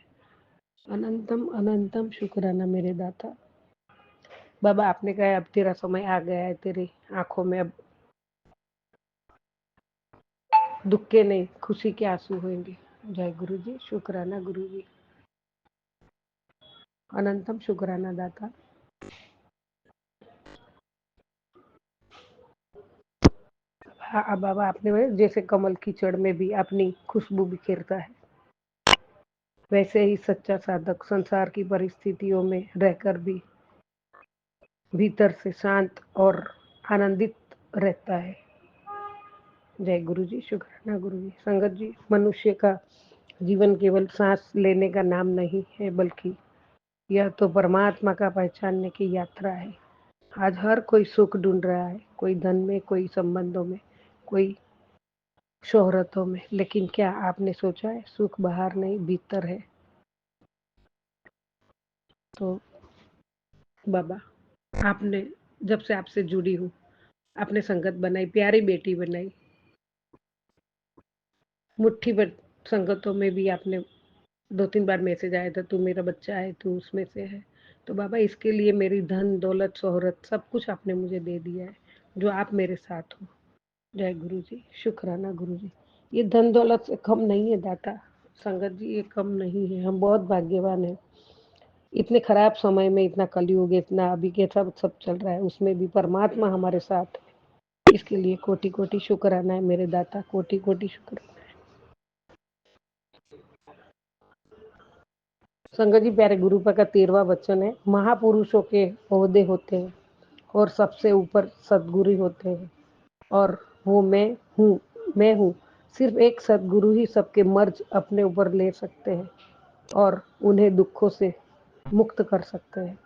अनंतम अनंतम शुक्राना मेरे दाता। बाबा, आपने कहा अब तेरा समय आ गया है, तेरी आंखों में अब दुख के नहीं खुशी के आंसू होंगे। जय गुरु जी, शुक्राना गुरु जी। अनंतम शुक्राना दाता। हाँ बाबा, आपने जैसे कमल कीचड़ में भी अपनी खुशबू बिखेरता है, वैसे ही सच्चा साधक संसार की परिस्थितियों में रहकर भी भीतर से शांत और आनंदित रहता है। जय गुरु जी, शुक्राना गुरु जी। संगत जी, मनुष्य का जीवन केवल सांस लेने का नाम नहीं है, बल्कि यह तो परमात्मा का पहचानने की यात्रा है। आज हर कोई सुख ढूंढ रहा है, कोई धन में, कोई संबंधों में, कोई शोहरतों में, लेकिन क्या आपने सोचा है सुख बाहर नहीं भीतर है? तो बाबा, आपने जब से आपसे जुड़ी हूँ, आपने संगत बनाई, प्यारी बेटी बनाई, मुट्ठी भर संगतों में भी आपने 2-3 बार मैसेज आया था, तू मेरा बच्चा है, तू उसमें से है। तो बाबा, इसके लिए मेरी धन दौलत शोहरत सब कुछ आपने मुझे दे दिया है, जो आप मेरे साथ हो। जय गुरु जी, शुक्राना गुरु जी। ये धन दौलत से कम नहीं है दाता। संगत जी, ये कम नहीं है, हम बहुत भाग्यवान हैं। इतने खराब समय में, इतना कलयुग, इतना अभी कैसा सब चल रहा है, उसमें भी परमात्मा हमारे साथ है। इसके लिए कोटि कोटि शुक्राना है मेरे दाता, कोटि कोटि शुक्राना। संगत जी, प्यारे गुरु का 13वां वचन है, महापुरुषों के ओहदे होते हैं और सबसे ऊपर सदगुरु होते हैं, और वो मैं हूँ। सिर्फ एक सदगुरु ही सबके मर्ज अपने ऊपर ले सकते हैं और उन्हें दुखों से मुक्त कर सकते हैं।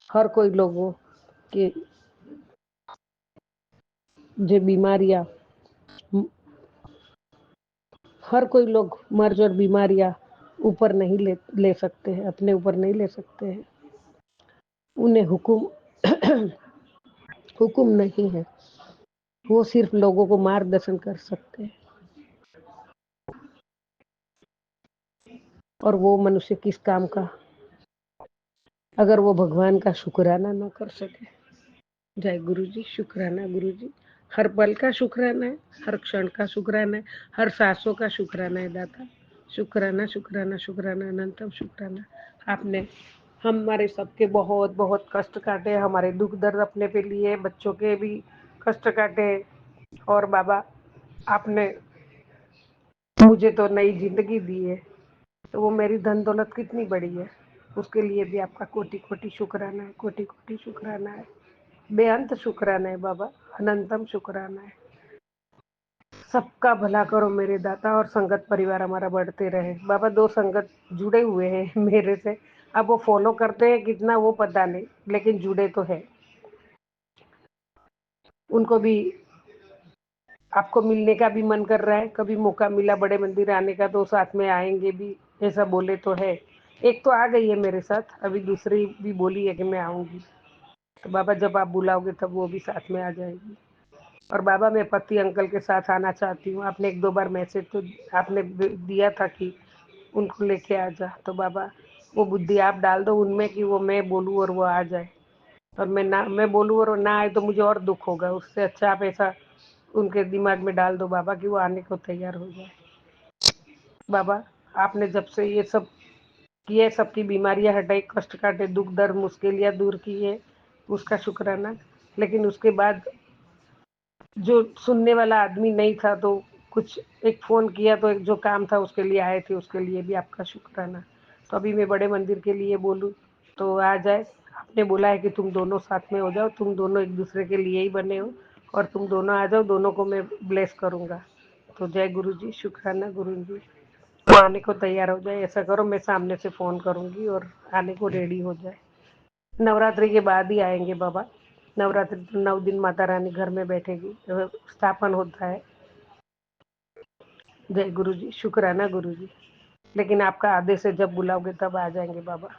हर कोई लोगों के जो बीमारियां, हर कोई लोग मर्ज और बीमारियां ऊपर नहीं ले सकते हैं, अपने ऊपर नहीं ले सकते हैं। उन्हें हुक्म हुक्म नहीं है, वो सिर्फ लोगों को मार्गदर्शन कर सकते हैं, और वो मनुष्य किस काम का अगर वो भगवान का शुक्राना न कर सके। जय गुरु जी। शुक्राना गुरु जी, हर पल का शुक्राना है, हर क्षण का शुक्राना है, हर सांसों का शुक्राना है दाता। शुक्राना शुक्राना शुक्राना अनंतम शुक्राना। आपने हमारे सबके बहुत बहुत कष्ट काटे, हमारे दुख दर्द अपने पे लिए, बच्चों के भी कष्ट काटे, और बाबा आपने मुझे तो नई जिंदगी दी है, तो वो मेरी धन दौलत कितनी बड़ी है, उसके लिए भी आपका कोटि कोटि शुक्राना है, कोटि कोटि शुक्राना है, बेअंत शुक्राना है बाबा, अनंतम शुक्राना है। सबका भला करो मेरे दाता, और संगत परिवार हमारा बढ़ते रहे बाबा। 2 संगत जुड़े हुए हैं मेरे से, अब वो फॉलो करते हैं कितना वो पता नहीं, लेकिन जुड़े तो है। उनको भी आपको मिलने का भी मन कर रहा है, कभी मौका मिला बड़े मंदिर आने का तो साथ में आएंगे भी, ऐसा बोले तो है। एक तो आ गई है मेरे साथ, अभी दूसरी भी बोली है कि मैं आऊंगी, तो बाबा जब आप बुलाओगे तब वो भी साथ में आ जाएगी। और बाबा मैं पति अंकल के साथ आना चाहती हूँ, आपने 1-2 बार मैसेज तो आपने दिया था कि उनको लेके आ जा, तो बाबा वो बुद्धि आप डाल दो उनमें कि वो मैं बोलूँ और वो आ जाए, और मैं बोलूँ और वो ना आए तो मुझे और दुख होगा। उससे अच्छा आप ऐसा उनके दिमाग में डाल दो बाबा कि वो आने को तैयार हो जाए। बाबा आपने जब से ये सब किए, सबकी बीमारियां हटाई, कष्ट काटे, दुख दर्द मुश्किलियाँ दूर की है, उसका शुक्राना। लेकिन उसके बाद जो सुनने वाला आदमी नहीं था, तो कुछ एक फ़ोन किया तो एक जो काम था उसके लिए आए थे, उसके लिए भी आपका शुक्राना। तो अभी मैं बड़े मंदिर के लिए बोलूँ तो आ जाए। आपने बोला है कि तुम दोनों साथ में हो जाओ, तुम दोनों एक दूसरे के लिए ही बने हो, और तुम दोनों आ जाओ, दोनों को मैं ब्लेस करूँगा। तो जय गुरु जी। शुक्राना गुरु जी। वो आने को तैयार हो जाए, ऐसा करो मैं सामने से फ़ोन करूँगी और आने को रेडी हो जाए। नवरात्रि के बाद ही आएंगे बाबा। नवरात्रि तो 9 दिन माता रानी घर में बैठेगी, स्थापन होता है। जय गुरु जी। शुक्राना गुरु जी। लेकिन आपका आदेश है, जब बुलाओगे तब आ जाएंगे बाबा।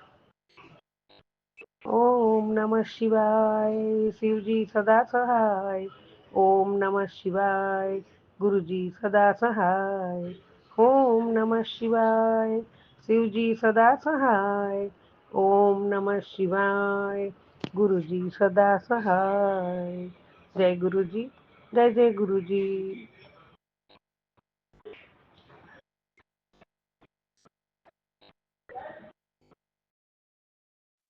ओम नमः शिवाय। शिव जी सदा सहाय। ओम नमः शिवाय। गुरु जी सदा सहाय। ओम नमः शिवाय। शिव जी सदा सहाय। ओम नमः शिवाय। गुरु जी सदा सहाय। जय गुरु जी। जय जय गुरु जी।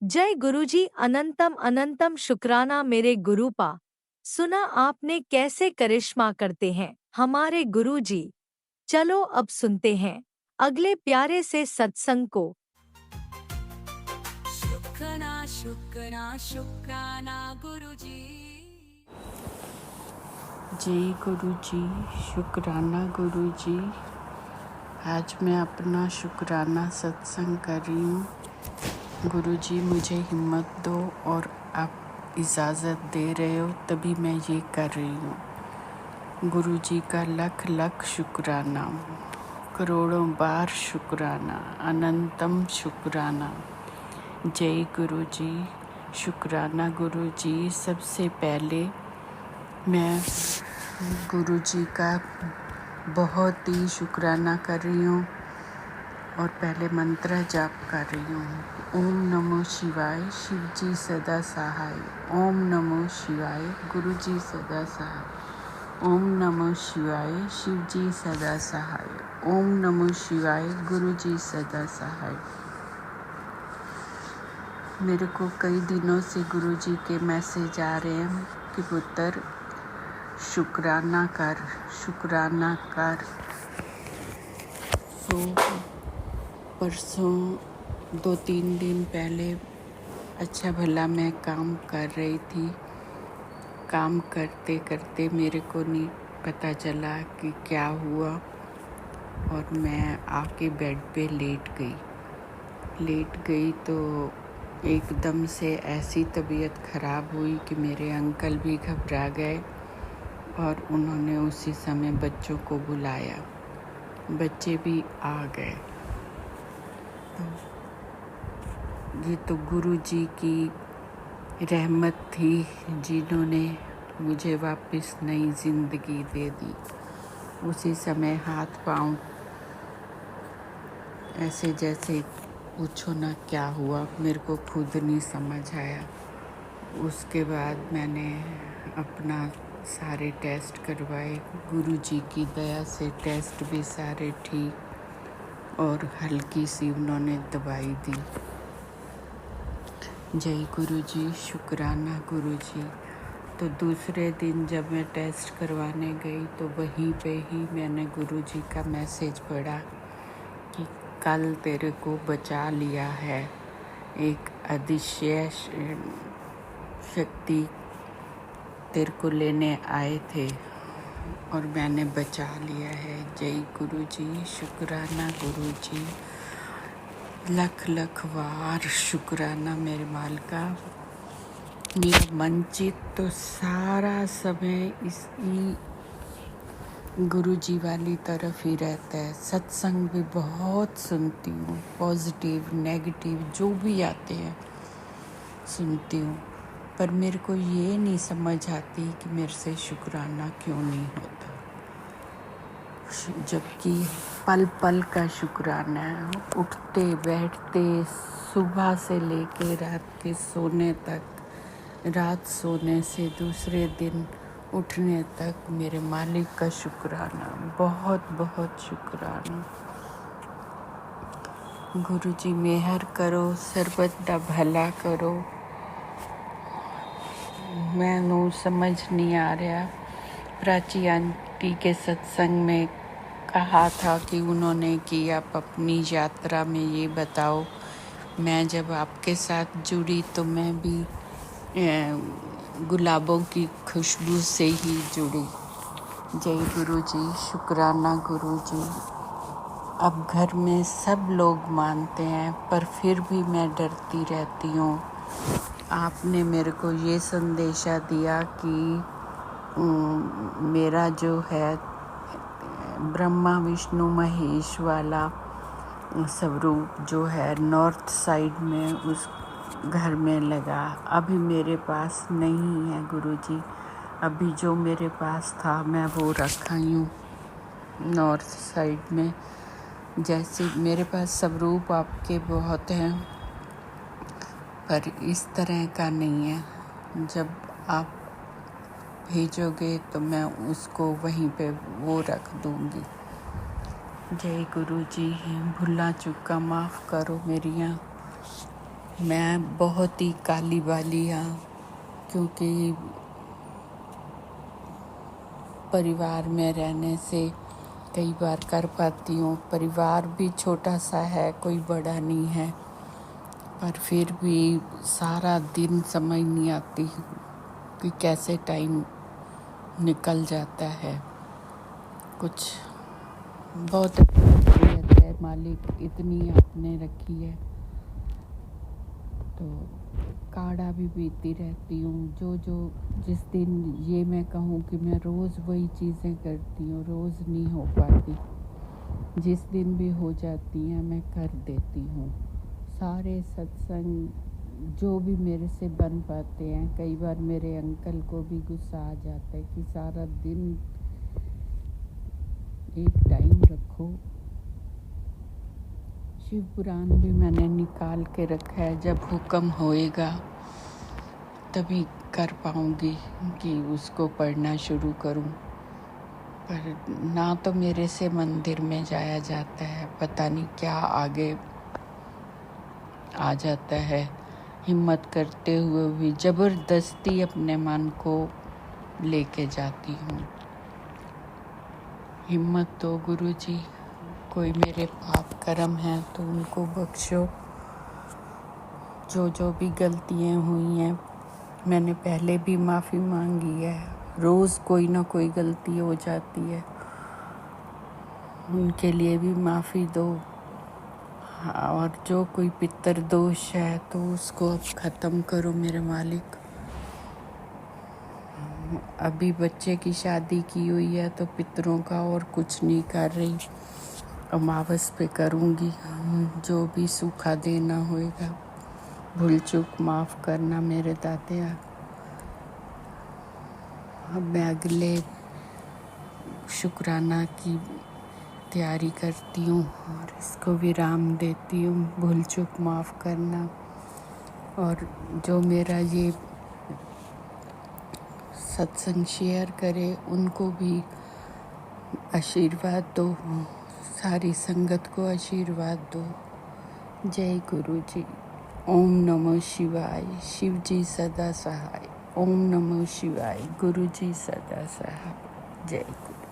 जय गुरुजी। अनंतम अनंतम शुक्राना मेरे गुरुपा। सुना आपने कैसे करिश्मा करते हैं हमारे गुरुजी। चलो अब सुनते हैं अगले प्यारे से सत्संग को। शुक्राना शुक्राना शुक्राना गुरुजी। जय गुरु जी। शुक्राना गुरु जी। आज मैं अपना शुक्राना सत्संग कर रही हूँ। गुरु जी मुझे हिम्मत दो, और आप इजाज़त दे रहे हो तभी मैं ये कर रही हूँ। गुरु जी का लख लख शुक्राना, करोड़ों बार शुक्राना, अनंतम शुक्राना। जय गुरु जी। शुक्राना गुरु जी। सबसे पहले मैं गुरु जी का बहुत ही शुक्राना कर रही हूँ, और पहले मंत्र जाप कर रही हूँ। ओम नमो शिवाय। शिव जी सदा सहाय। ओम नमो शिवाय। गुरु जी सदा सहाय। ओम नमो शिवाय। शिव जी सदा सहाय। ओम नमो शिवाय। गुरु जी सदा सहाय। मेरे को कई दिनों से गुरु जी के मैसेज आ रहे हैं कि पुत्र शुक्राना कर, शुक्राना कर। तो परसों 2-3 दिन पहले अच्छा भला मैं काम कर रही थी। काम करते करते मेरे को नहीं पता चला कि क्या हुआ, और मैं आके बेड पे लेट गई तो एकदम से ऐसी तबीयत ख़राब हुई कि मेरे अंकल भी घबरा गए, और उन्होंने उसी समय बच्चों को बुलाया। बच्चे भी आ गए। ये तो गुरु जी की रहमत थी, जिन्होंने मुझे वापस नई ज़िंदगी दे दी। उसी समय हाथ पांव ऐसे जैसे पूछो ना क्या हुआ, मेरे को खुद नहीं समझ आया। उसके बाद मैंने अपना सारे टेस्ट करवाए। गुरुजी की दया से टेस्ट भी सारे ठीक और हल्की सी उन्होंने दवाई दी। जय गुरुजी, शुक्राना गुरुजी। तो दूसरे दिन जब मैं टेस्ट करवाने गई तो वहीं पे ही मैंने गुरुजी का मैसेज पढ़ा कि कल तेरे को बचा लिया है, एक अदृश्य शक्ति तेरे को लेने आए थे और मैंने बचा लिया है। जय गुरुजी, शुक्राना गुरुजी, लख लख बार शुक्राना मेरे मालिका। मेरा मन चित तो सारा समय इसी गुरुजी वाली तरफ ही रहता है। सत्संग भी बहुत सुनती हूँ, पॉजिटिव नेगेटिव जो भी आते हैं सुनती हूँ, पर मेरे को ये नहीं समझ आती कि मेरे से शुक्राना क्यों नहीं होता, जबकि पल पल का शुक्राना है। उठते बैठते सुबह से लेके रात के सोने तक, रात सोने से दूसरे दिन उठने तक मेरे मालिक का शुक्राना, बहुत बहुत शुक्राना। गुरुजी मेहर करो, सर्बत दा भला करो। मैनू समझ नहीं आ रहा। प्राची आंटी के सत्संग में कहा था कि उन्होंने कि आप अपनी यात्रा में ये बताओ। मैं जब आपके साथ जुड़ी तो मैं भी गुलाबों की खुशबू से ही जुड़ी। जय गुरुजी, शुक्राना गुरुजी। अब घर में सब लोग मानते हैं पर फिर भी मैं डरती रहती हूँ। आपने मेरे को ये संदेशा दिया कि मेरा जो है ब्रह्मा विष्णु महेश वाला स्वरूप जो है नॉर्थ साइड में उस घर में लगा। अभी मेरे पास नहीं है गुरुजी, अभी जो मेरे पास था मैं वो रखा हूँ नॉर्थ साइड में। जैसे मेरे पास स्वरूप आपके बहुत हैं पर इस तरह का नहीं है। जब आप भेजोगे तो मैं उसको वहीं पे वो रख दूँगी। जय गुरुजी, भुला चुका माफ़ करो मेरियाँ। मैं बहुत ही काली वाली हाँ, क्योंकि परिवार में रहने से कई बार कर पाती हूँ। परिवार भी छोटा सा है, कोई बड़ा नहीं है, पर फिर भी सारा दिन समझ नहीं आती कि कैसे टाइम निकल जाता है। कुछ बहुत अच्छी है, मालिक इतनी आपने रखी है तो काढ़ा भी पीती रहती हूँ। जो जिस दिन ये मैं कहूँ कि मैं रोज़ वही चीज़ें करती हूँ, रोज़ नहीं हो पाती। जिस दिन भी हो जाती हैं मैं कर देती हूँ। सारे सत्संग जो भी मेरे से बन पाते हैं। कई बार मेरे अंकल को भी गुस्सा आ जाता है कि सारा दिन एक टाइम रखो। शिव पुराण भी मैंने निकाल के रखा है, जब हुक्म होएगा तभी कर पाऊँगी कि उसको पढ़ना शुरू करूँ। पर ना तो मेरे से मंदिर में जाया जाता है, पता नहीं क्या आगे आ जाता है। हिम्मत करते हुए भी ज़बरदस्ती अपने मन को लेके जाती हूँ। हिम्मत दो गुरुजी, कोई मेरे पाप कर्म हैं तो उनको बख्शो। जो भी गलतियाँ हुई हैं मैंने पहले भी माफ़ी मांगी है। रोज़ कोई ना कोई गलती हो जाती है, उनके लिए भी माफ़ी दो। और जो कोई पितर दोष है तो उसको अब ख़त्म करो मेरे मालिक। अभी बच्चे की शादी की हुई है तो पितरों का और कुछ नहीं कर रही, अमावस पे करूँगी। जो भी सूखा देना होएगा, भूल चूक माफ़ करना मेरे दादिया। अब मैं अगले शुक्राना की तैयारी करती हूँ और इसको विराम देती हूँ। भूल चूक माफ़ करना, और जो मेरा ये सत्संग शेयर करे उनको भी आशीर्वाद दो, सारी संगत को आशीर्वाद दो। जय गुरु जी। ओम नमः शिवाय। शिव जी सदा सहाय। ओम नमः शिवाय। गुरु जी सदा सहाय। जय गुरु।